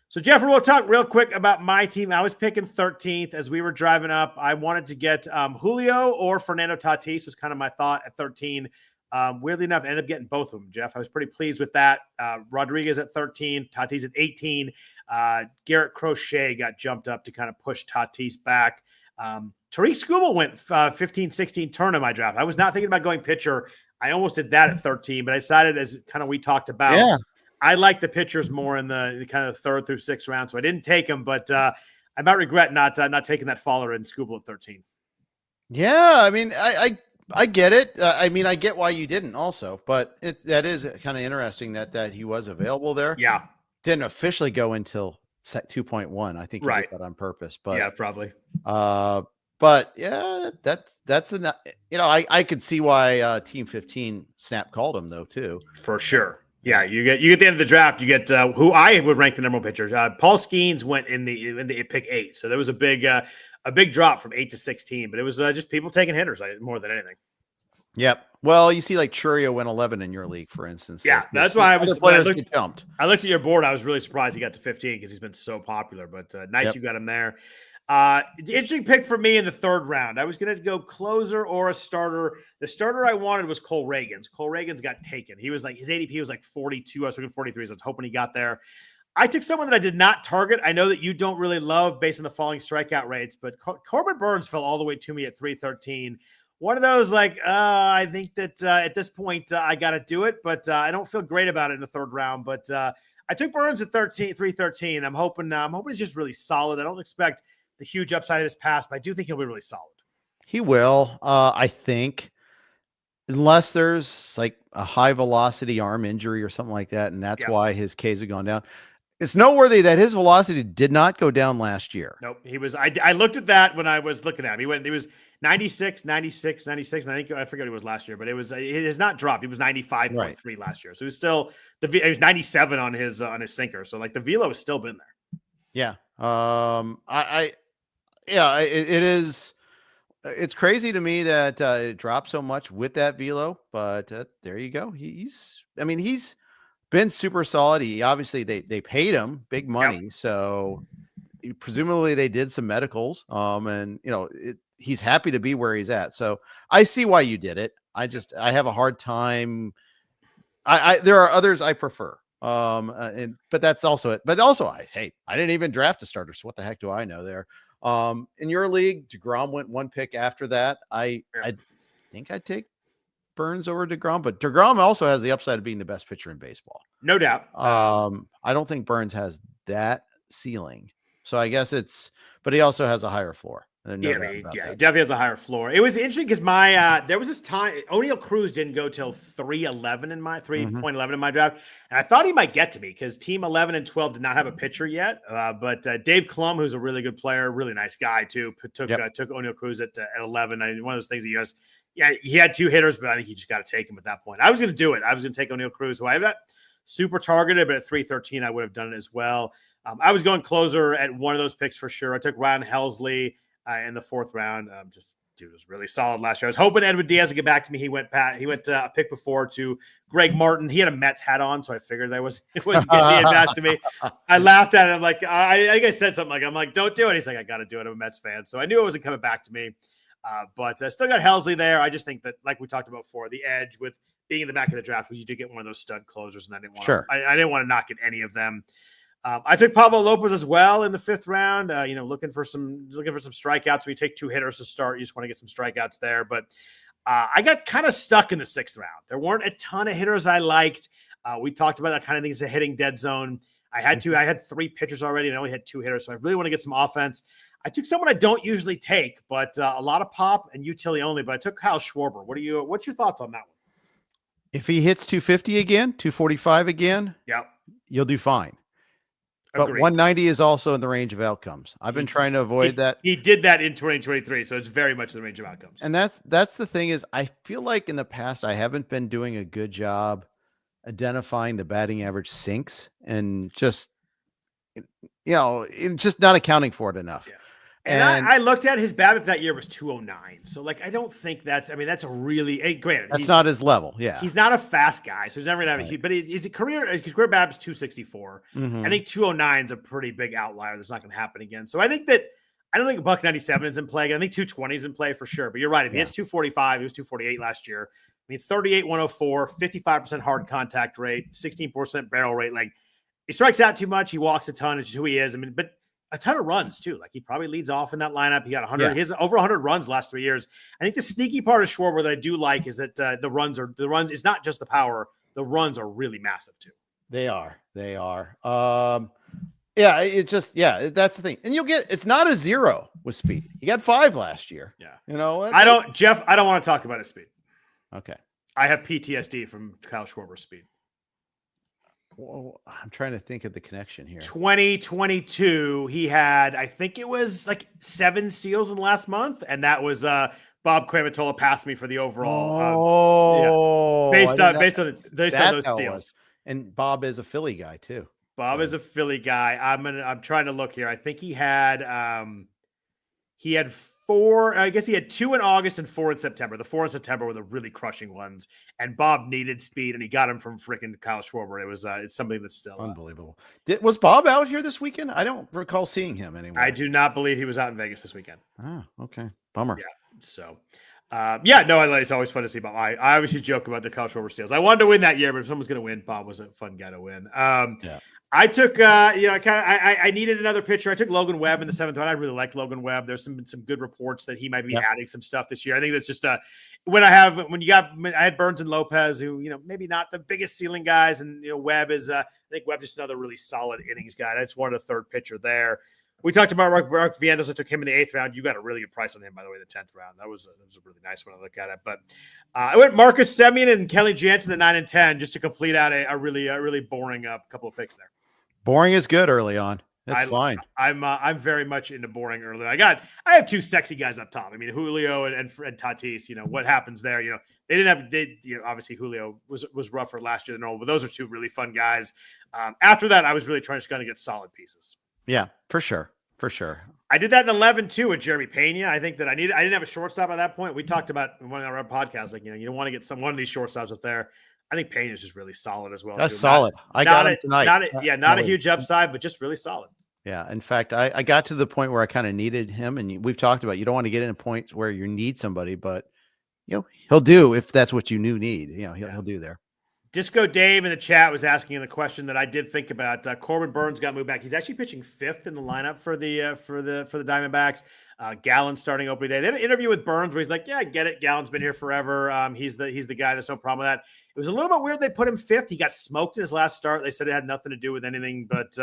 So Jeff, we'll talk real quick about my team. I was picking 13th as we were driving up. I wanted to get Julio or Fernando Tatis was kind of my thought at 13. Weirdly enough, I ended up getting both of them, Jeff. I was pretty pleased with that. Rodriguez at 13, Tatis at 18. Garrett Crochet got jumped up to kind of push Tatis back. Tariq Skubal went 15, 16 turn in my draft. I was not thinking about going pitcher. I almost did that at 13, but I decided, as kind of we talked about, I like the pitchers more in the kind of 3rd through 6th round, so I didn't take them. But I might regret not taking that Fowler and Skubal at 13. Yeah, I mean, I get it. I mean, I get why you didn't also, but that is kind of interesting that he was available there. Yeah, didn't officially go until set 2.1. I think he did that on purpose, but yeah, probably. But yeah, that's enough. I could see why Team 15 Snap called him though too, for sure. Yeah, you get the end of the draft. You get who I would rank the number 1 pitcher. Paul Skeens went in the pick 8, so there was a big drop from 8 to 16. But it was just people taking hitters more than anything. Yep. Well, you see, like Churio went 11 in your league, for instance. Yeah, that's why I was. Jumped. I looked at your board. I was really surprised he got to 15 because he's been so popular. But nice, you got him there. Interesting pick for me in the 3rd round. I was going to go closer or a starter. The starter I wanted was Cole Reagans. Cole Reagans got taken. He was like, his ADP was like 42. I was looking 43. So I was hoping he got there. I took someone that I did not target. I know that you don't really love based on the falling strikeout rates, but Corbin Burns fell all the way to me at 313. One of those, like, I think that at this point I got to do it, but I don't feel great about it in the 3rd round. But I took Burns at 313. I'm hoping he's just really solid. I don't expect the huge upside of his pass, but I do think he'll be really solid. He will, I think, unless there's like a high velocity arm injury or something like that. And that's why his Ks have gone down. It's noteworthy that his velocity did not go down last year. Nope. He was, I looked at that when I was looking at him. He was 96, 96, 96. And I forget what he was last year, but it has not dropped. He was 95.3 last year. So he was still, he was 97 on his sinker. So like the velo has still been there. Yeah. It is. It's crazy to me that it dropped so much with that velo, but there you go. He's been super solid. He obviously they paid him big money, so presumably they did some medicals. And he's happy to be where he's at. So I see why you did it. I have a hard time. There are others I prefer. But that's also it. But also I didn't even draft a starter. So what the heck do I know there? In your league, DeGrom went one pick after that. I think I'd take Burns over DeGrom, but DeGrom also has the upside of being the best pitcher in baseball. No doubt. I don't think Burns has that ceiling. So I guess but he also has a higher floor. He definitely has a higher floor. It was interesting because there was this time O'Neal Cruz didn't go till 3.11 in my 3.11 in my draft, and I thought he might get to me because team 11 and 12 did not have a pitcher yet. But Dave Klum, who's a really good player, really nice guy too, took O'Neal Cruz at 11. One of those things he had two hitters, but I think he just got to take him at that point. I was going to do it. I was going to take O'Neal Cruz, who I have not super targeted, but at 313 I would have done it as well. I was going closer at one of those picks for sure. I took Ryan Helsley in the fourth round. Dude was really solid last year. I was hoping Edwin Diaz would get back to me. He went a pick before to Greg Martin. He had a Mets hat on, so I figured it wasn't getting Diaz to me. I laughed at it. I'm like, I think I said something like, I'm like, don't do it. He's like, I got to do it. I'm a Mets fan. So I knew it wasn't coming back to me. But I still got Helsley there. I just think that, like we talked about before, the edge with being in the back of the draft, you do get one of those stud closers, and I didn't want I didn't want to knock at any of them. I took Pablo Lopez as well in the fifth round, looking for some strikeouts. We take two hitters to start. You just want to get some strikeouts there. But I got kind of stuck in the sixth round. There weren't a ton of hitters I liked. We talked about that kind of thing as a hitting dead zone. I had three pitchers already, and I only had two hitters. So I really want to get some offense. I took someone I don't usually take, but a lot of pop and utility only. But I took Kyle Schwarber. What's your thoughts on that one? If he hits 250 again, 245 again, you'll do fine. But Agreed. 190 is also in the range of outcomes. I've been trying to avoid that. He did that in 2023, so it's very much in the range of outcomes. And that's the thing is, I feel like in the past I haven't been doing a good job identifying the batting average sinks and just just not accounting for it enough. Yeah. And I looked at his BABIP that year was 209. So I don't think that's a really granted. That's not his level. Yeah. He's not a fast guy. So he's never going to have a huge, but his career BABIP is 264. I think 209 is a pretty big outlier. That's not going to happen again. So I don't think $1.97 is in play. I think 220 is in play for sure. But you're right. If he hits 245, he was 248 last year. 38, 104, 55% hard contact rate, 16% barrel rate. He strikes out too much. He walks a ton. It's just who he is. But a ton of runs too. He probably leads off in that lineup. He got 100. He has over 100 runs the last 3 years. I think the sneaky part of Schwarber that I do like is that the runs. It's not just the power. The runs are really massive too. They are. It's just that's the thing. And it's not a zero with speed. He got 5 last year. Yeah. I don't want to talk about his speed. Okay. I have PTSD from Kyle Schwarber's speed. Well, I'm trying to think of the connection here. 2022, he had, I think it was 7 steals in the last month, and that was Bob Quamatola passed me for the overall. Based on those steals. And Bob is a Philly guy too. Bob is a Philly guy. I'm trying to look here. I think he had 4. I guess he had 2 in August and 4 in September. The 4 in September were the really crushing ones. And Bob needed speed, and he got him from freaking Kyle Schwarber. It was it's something that's still unbelievable. Was Bob out here this weekend? I don't recall seeing him anywhere. I do not believe he was out in Vegas this weekend. Oh, okay. Bummer. Yeah. So, It's always fun to see Bob. I obviously joke about the college football steals. I wanted to win that year, but if someone's going to win, Bob was a fun guy to win. I took, I needed another pitcher. I took Logan Webb in the 7th round. I really liked Logan Webb. There's some good reports that he might be adding some stuff this year. I think that's just I had Burns and Lopez, who, maybe not the biggest ceiling guys. And, Webb is, I think Webb's just another really solid innings guy. I just wanted a third pitcher there. We talked about Mark Vientos. I took him in the 8th round. You got a really good price on him, by the way, the 10th round. That was a really nice one to look at it. But I went Marcus Semien and Kelly Jansen the 9 and 10 just to complete out a really boring couple of picks there. Boring is good early on. That's fine. I'm very much into boring early. I have 2 sexy guys up top. I mean, Julio and Tatis. What happens there? They didn't have. Obviously Julio was rougher last year than normal, but those are 2 really fun guys. After that, I was really trying to get solid pieces. Yeah, for sure. I did that in 11 too with Jeremy Pena. I think that I didn't have a shortstop at that point. We talked about in one of our podcasts, you don't want to get one of these shortstops up there. I think Pena is just really solid as well. That's solid. I got him tonight. Not a huge upside, but just really solid. Yeah. In fact, I got to the point where I kind of needed him, and we've talked about, you don't want to get in a point where you need somebody, but he'll do if that's what you need. He'll do there. Disco Dave in the chat was asking the question that I did think about. Corbin Burns got moved back. He's actually pitching 5th in the lineup for the Diamondbacks. Gallen starting opening day. They had an interview with Burns where he's like, "Yeah, I get it. Gallen's been here forever. He's the guy. There's no problem with that." It was a little bit weird they put him 5th. He got smoked in his last start. They said it had nothing to do with anything, but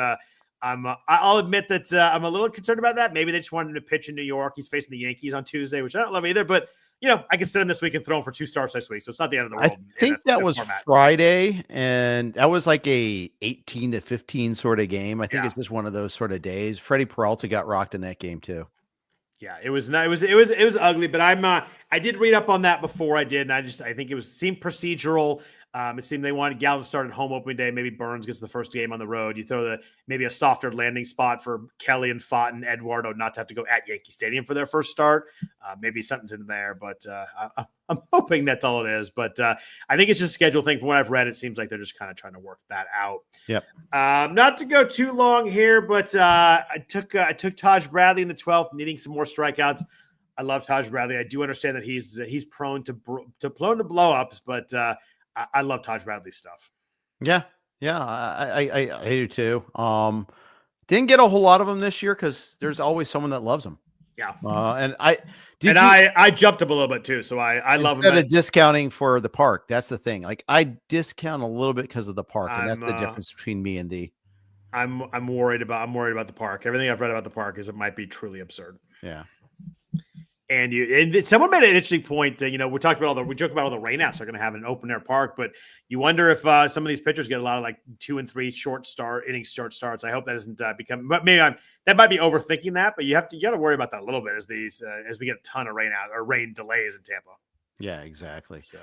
I'll admit that I'm a little concerned about that. Maybe they just wanted him to pitch in New York. He's facing the Yankees on Tuesday, which I don't love either, but I can sit him this week and throw him for 2 starts this week. So it's not the end of the world. I think that was Friday, and that was like a 18 to 15 sort of game. I think it's just one of those sort of days. Freddie Peralta got rocked in that game too. Yeah, it was ugly, but I did read up on that before I did, and I think it seemed procedural. It seemed they wanted Gallen to start at home opening day. Maybe Burns gets the first game on the road. You throw maybe a softer landing spot for Kelly and Fott and Eduardo not to have to go at Yankee Stadium for their first start. Maybe something's in there, but I'm hoping that's all it is. But I think it's just a schedule thing. From what I've read, it seems like they're just kind of trying to work that out. Yep. Not to go too long here, but I took Taj Bradley in the 12th, needing some more strikeouts. I love Taj Bradley. I do understand that he's prone to blow ups, but I love Taj Bradley's stuff. Yeah. I do too. Didn't get a whole lot of them this year because there's always someone that loves them. Yeah. And I jumped up a little bit too. So I love him. Instead of discounting for the park. That's the thing. Like I discount a little bit because of the park. And that's the difference between me and thee. I'm worried about the park. Everything I've read about the park is it might be truly absurd. Yeah. And someone made an interesting point. We joke about all the rainouts they're going to have in an open air park, but you wonder if some of these pitchers get a lot of like 2 and 3 short starts. I hope that doesn't become. But maybe that might be overthinking that. But you got to worry about that a little bit as we get a ton of rain delays in Tampa. Yeah, exactly. So.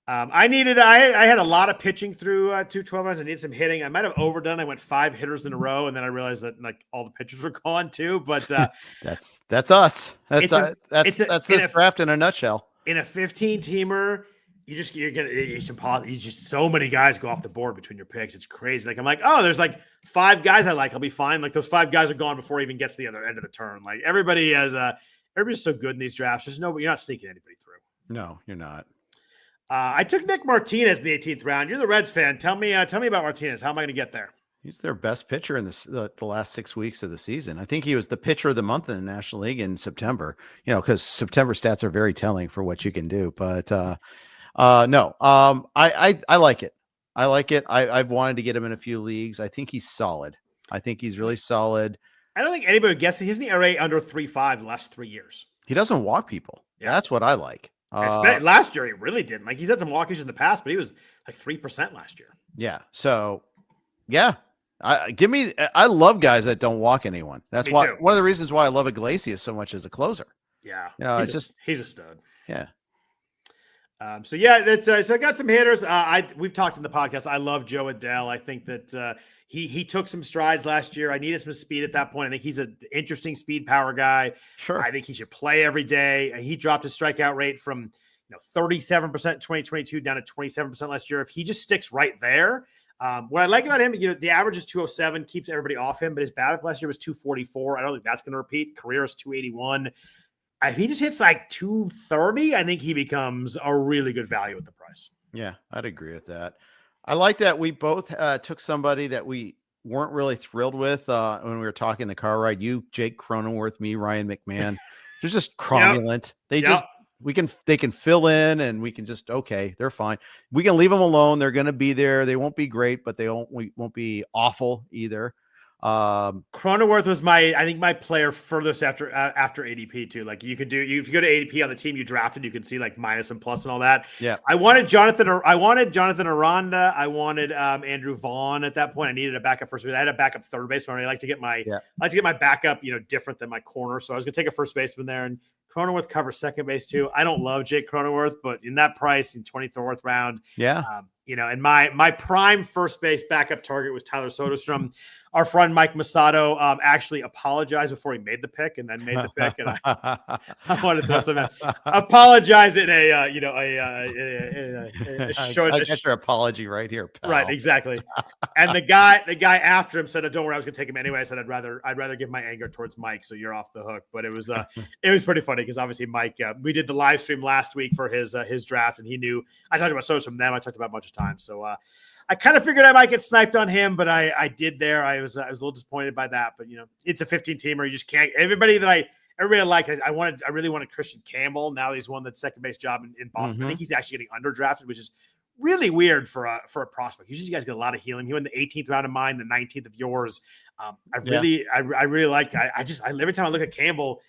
I had a lot of pitching through 2 12 rounds. I needed some hitting. I might have overdone. I went 5 hitters in a row, and then I realized that like all the pitchers were gone too. But that's us. That's this draft in a nutshell. In a 15-teamer, so many guys go off the board between your picks. It's crazy. Like I'm like, oh, there's like 5 guys I like. I'll be fine. Like those 5 guys are gone before he even gets to the other end of the turn. Like everybody's so good in these drafts. You're not sneaking anybody through. No, you're not. I took Nick Martinez in the 18th round. You're the Reds fan. Tell me about Martinez. How am I going to get there? He's their best pitcher in the last 6 weeks of the season. I think he was the pitcher of the month in the National League in September, because September stats are very telling for what you can do. But I like it. I like it. I've wanted to get him in a few leagues. I think he's solid. I think he's really solid. I don't think anybody would guess he hasn't ERA under 3.5 the last 3 years. He doesn't walk people. Yeah. That's what I like. Last year he really didn't. Like he's had some walk issues in the past, but he was like 3% last year. Yeah. So yeah. I love guys that don't walk anyone. That's one of the reasons why I love Iglesias so much as a closer. Yeah. He's a stud. Yeah. So I got some hitters. We've talked in the podcast. I love Joe Adele. I think that he took some strides last year. I needed some speed at that point. I think he's an interesting speed power guy. Sure. I think he should play every day. He dropped his strikeout rate from 37% in 2022 down to 27% last year. If he just sticks right there, what I like about him, the average is 207, keeps everybody off him, but his BABIP last year was 244. I don't think that's going to repeat. Career is 281. if he just hits like 230, I think he becomes a really good value at the price. Yeah, I'd agree with that. I like that we both took somebody that we weren't really thrilled with when we were talking the car ride. You, Jake Cronenworth, me, Ryan McMahon. They're just cromulent. They can fill in, and we can just, okay, they're fine. We can leave them alone. They're going to be there. They won't be great, but we won't be awful either. Cronenworth was my player furthest after ADP too. Like if you go to ADP on the team you drafted, you can see like minus and plus and all that. Yeah. I wanted Jonathan Aranda. I wanted Andrew Vaughn at that point. I needed a backup first base. I had a backup third baseman. I like to get my backup, different than my corner. So I was gonna take a first baseman there, and Cronenworth covers second base too. I don't love Jake Cronenworth, but in that price in 24th round, and my prime first base backup target was Tyler Soderstrom. Our friend Mike Masato actually apologized before he made the pick, and then made the pick. And I wanted to throw some apologize in a short. I get your apology right here, pal. Right, exactly. And the guy after him said, "Don't worry, I was going to take him anyway." I said, "I'd rather give my anger towards Mike, so you're off the hook." But it was pretty funny because obviously Mike, we did the live stream last week for his draft, and he knew I talked about Soderstrom from them. I talked about a bunch of times, so. I kind of figured I might get sniped on him, but I did there. I was a little disappointed by that, but it's a 15-teamer. You just can't. Everybody I liked. I really wanted Christian Campbell. Now he's won the second base job in Boston. Mm-hmm. I think he's actually getting underdrafted, which is really weird for a prospect. Usually you guys get a lot of healing. He went the 18th round of mine, the 19th of yours. I really like. Every time I look at Campbell,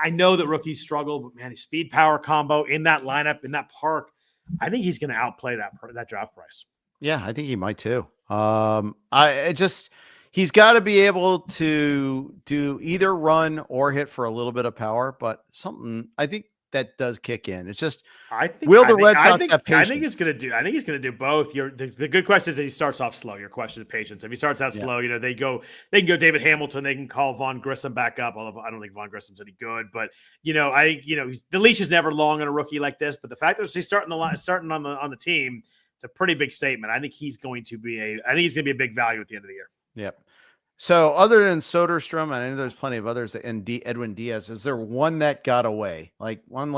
I know that rookies struggle, but man, his speed power combo in that lineup in that park, I think he's going to outplay that draft price. Yeah, I think he might too. He's got to be able to do either run or hit for a little bit of power, but something I think that does kick in. It's just, Red Sox have patience? I think he's going to do both. The good question is that he starts off slow. Your question is patience. If he starts out slow, they can go David Hamilton. They can call Vaughn Grissom back up. Although I don't think Vaughn Grissom's any good, but the leash is never long on a rookie like this. But the fact that he's starting on the team. It's a pretty big statement. I think he's going to be a big value at the end of the year. Yep. So other than Soderstrom, and I know there's plenty of others, and Edwin Diaz, is there one that got away? Like one,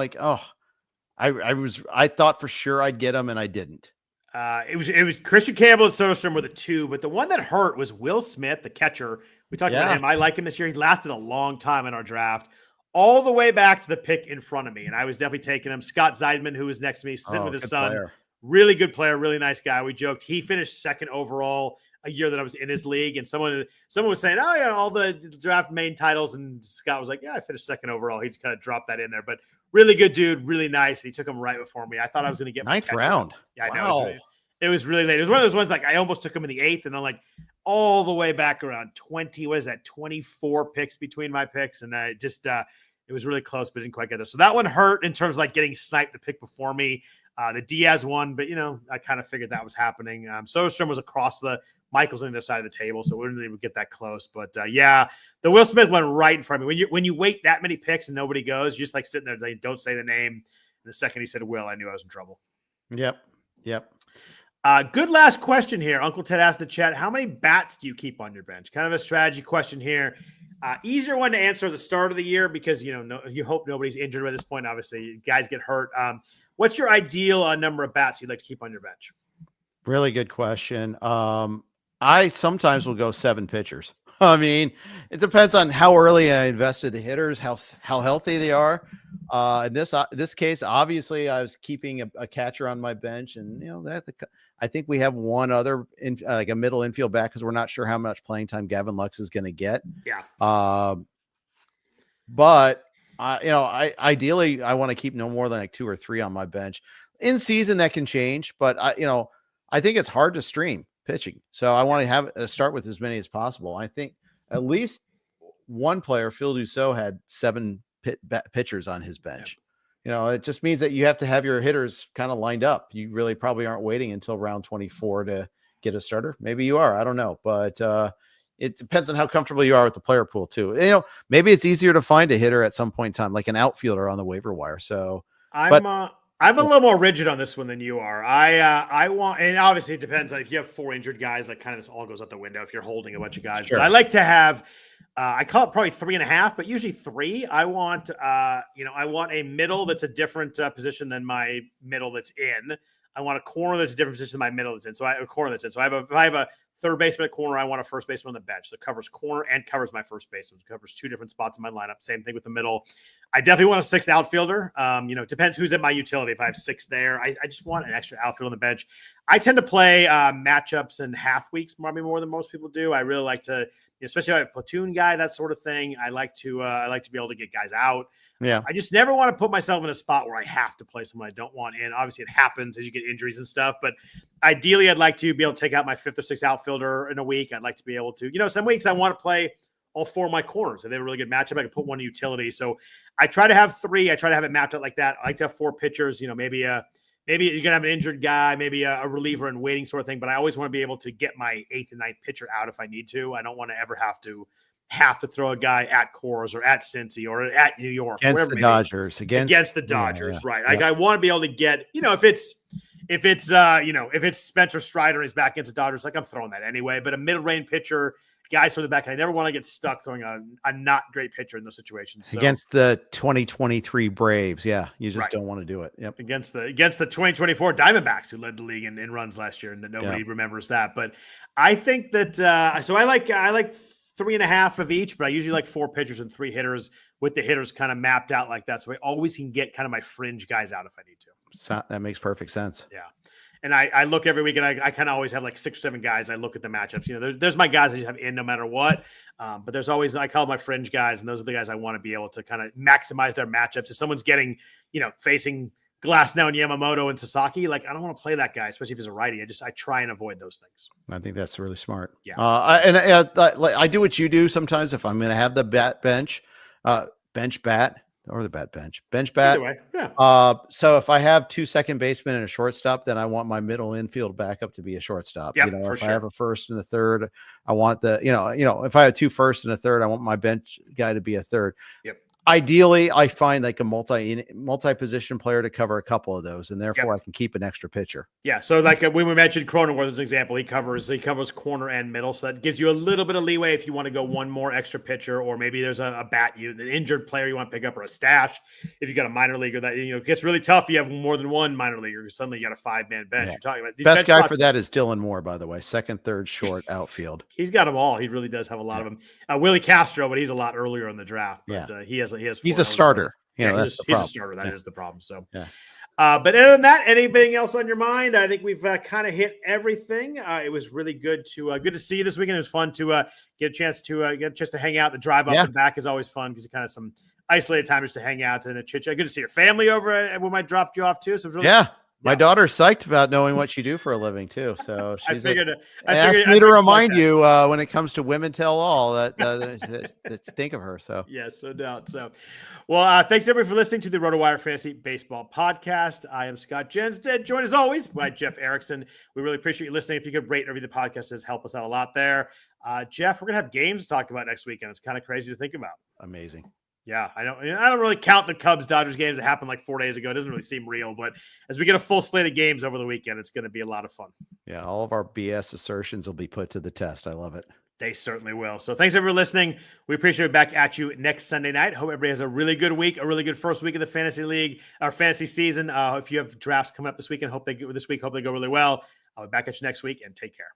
I thought for sure I'd get him and I didn't. It was Christian Campbell and Soderstrom were the two, but the one that hurt was Will Smith, the catcher. We talked about him. I like him this year. He lasted a long time in our draft, all the way back to the pick in front of me, and I was definitely taking him. Scott Zeidman, who was next to me, sitting with his son. Player. Really good player, really nice guy. We joked he finished second overall a year that I was in his league, and someone was saying, "Oh yeah, all the draft main titles," and Scott was like, "Yeah, I finished second overall." He just kind of dropped that in there, but really good dude, really nice. And he took him right before me. I thought I was going to get ninth round. Yeah, I know. It was really late. It was one of those ones like I almost took him in the 8th, and I'm like all the way back around 20. What is that? 24 picks between my picks, and I just it was really close, but didn't quite get there. So that one hurt in terms of like getting sniped the pick before me. The Diaz one, but I kind of figured that was happening. Soderstrom was across Michael's on the other side of the table, so we didn't even get that close. But the Will Smith went right in front of me. When you wait that many picks and nobody goes, you're just like sitting there saying, "Don't say the name." And the second he said Will, I knew I was in trouble. Yep. Good last question here. Uncle Ted asked in the chat, how many bats do you keep on your bench? Kind of a strategy question here. Easier one to answer at the start of the year because you hope nobody's injured by this point. Obviously, guys get hurt. What's your ideal number of bats you'd like to keep on your bench? Really good question. I sometimes will go 7 pitchers. I mean, it depends on how early I invested the hitters, how healthy they are. In this case, obviously, I was keeping a catcher on my bench, and I think we have one other like a middle infield back because we're not sure how much playing time Gavin Lux is going to get. Yeah. But. Ideally, I want to keep no more than like 2 or 3 on my bench. In season, that can change, but I think it's hard to stream pitching, so I want to have start with as many as possible. I think at least one player, Phil Dussault, had 7 pitchers on his bench. Yeah. It just means that you have to have your hitters kind of lined up. You really probably aren't waiting until round 24 to get a starter. Maybe you are. I don't know, but it depends on how comfortable you are with the player pool too. Maybe it's easier to find a hitter at some point in time, like an outfielder on the waiver wire. So I'm I'm a little more rigid on this one than you are. I want, and obviously it depends. Like if you have 4 injured guys, like kind of this all goes out the window if you're holding a bunch of guys. Sure. But I like to have, I call it probably 3.5, but usually 3. I want, I want a middle that's a different position than my middle that's in. I want a corner that's a different position than my middle that's in. So a corner that's in. So if I have a third baseman at corner, I want a first baseman on the bench. So it covers corner and covers my first baseman. It covers 2 different spots in my lineup. Same thing with the middle. I definitely want a 6th outfielder. It depends who's at my utility. If I have 6 there, I just want an extra outfield on the bench. I tend to play matchups in half weeks, probably more than most people do. I really like to, especially if I have a platoon guy, that sort of thing. I like to be able to get guys out. Yeah. I just never want to put myself in a spot where I have to play someone I don't want in. Obviously, it happens as you get injuries and stuff, but ideally, I'd like to be able to take out my 5th or 6th outfielder in a week. I'd like to be able to, some weeks I want to play all 4 of my corners. If they have a really good matchup, I can put one utility. So I try to have 3. I try to have it mapped out like that. I like to have 4 pitchers, maybe you're going to have an injured guy, maybe a reliever and waiting sort of thing, but I always want to be able to get my 8th and 9th pitcher out if I need to. I don't want to ever have to throw a guy at Coors or at Cincy or at New York. Against the Dodgers. Against the Dodgers, right. Like I want to be able to get, if it's Spencer Strider and he's back against the Dodgers, like I'm throwing that anyway. But a middle-range pitcher, guys from the back, I never want to get stuck throwing a not great pitcher in those situations. So, against the 2023 Braves, you just don't want to do it. Yep. Against the 2024 Diamondbacks, who led the league in runs last year, and nobody remembers that. But I think that so I like 3.5 of each, but I usually like 4 pitchers and 3 hitters with the hitters kind of mapped out like that. So I always can get kind of my fringe guys out if I need to. So that makes perfect sense. Yeah. And I look every week and I kind of always have like 6 or 7 guys. I look at the matchups, there's my guys I just have in no matter what. But there's always, I call my fringe guys, and those are the guys I want to be able to kind of maximize their matchups. If someone's getting, facing Glasnow and Yamamoto and Sasaki, like I don't want to play that guy, especially if he's a righty. I try and avoid those things. I think that's really smart. Yeah. I do what you do sometimes. If I'm going to have the bench bat or the bench bat. Either way. Yeah. So if I have 2 second basemen and a shortstop, then I want my middle infield backup to be a shortstop. Yep, if I have a first and a third, I want if I have 2 firsts and a third, I want my bench guy to be a third. Yep. Ideally, I find like a multi-position player to cover a couple of those, and therefore I can keep an extra pitcher. Yeah. So like when we mentioned Cronenworth as an example, he covers corner and middle. So that gives you a little bit of leeway if you want to go one more extra pitcher, or maybe there's an injured player you want to pick up, or a stash. If you got a minor leaguer that, it gets really tough. You have more than one minor leaguer because suddenly you got a 5-man bench. Yeah. You're talking about best guy for that is Dylan Moore, by the way. 2nd, 3rd, short outfield. He's got them all. He really does have a lot of them. Willie Castro, but he's a lot earlier in the draft. But he has. He's a starter. He's a starter. That is the problem. So, yeah. But other than that, anything else on your mind? I think we've kind of hit everything. It was really good to see you this weekend. It was fun to get a chance to hang out. The drive up and back is always fun because you kind of some isolated time just to hang out and a chit chat. Good to see your family over when I dropped you off too. So it was really my daughter's psyched about knowing what you do for a living too. So she's asked me to remind you when it comes to Women Tell All that think of her. So yes, no doubt. So, well, thanks everybody for listening to the RotoWire Fantasy Baseball Podcast. I am Scott Jenstad, joined as always by Jeff Erickson. We really appreciate you listening. If you could rate and review the podcast, does help us out a lot there. Jeff, we're gonna have games to talk about next weekend. It's kind of crazy to think about. Amazing. Yeah, I don't really count the Cubs-Dodgers games that happened like 4 days ago. It doesn't really seem real, but as we get a full slate of games over the weekend, it's going to be a lot of fun. Yeah, all of our BS assertions will be put to the test. I love it. They certainly will. So thanks everyone for listening. We appreciate it. Back at you next Sunday night. Hope everybody has a really good week, a really good first week of the fantasy league, our fantasy season. If you have drafts coming up this weekend, hope they go really well. I'll be back at you next week, and take care.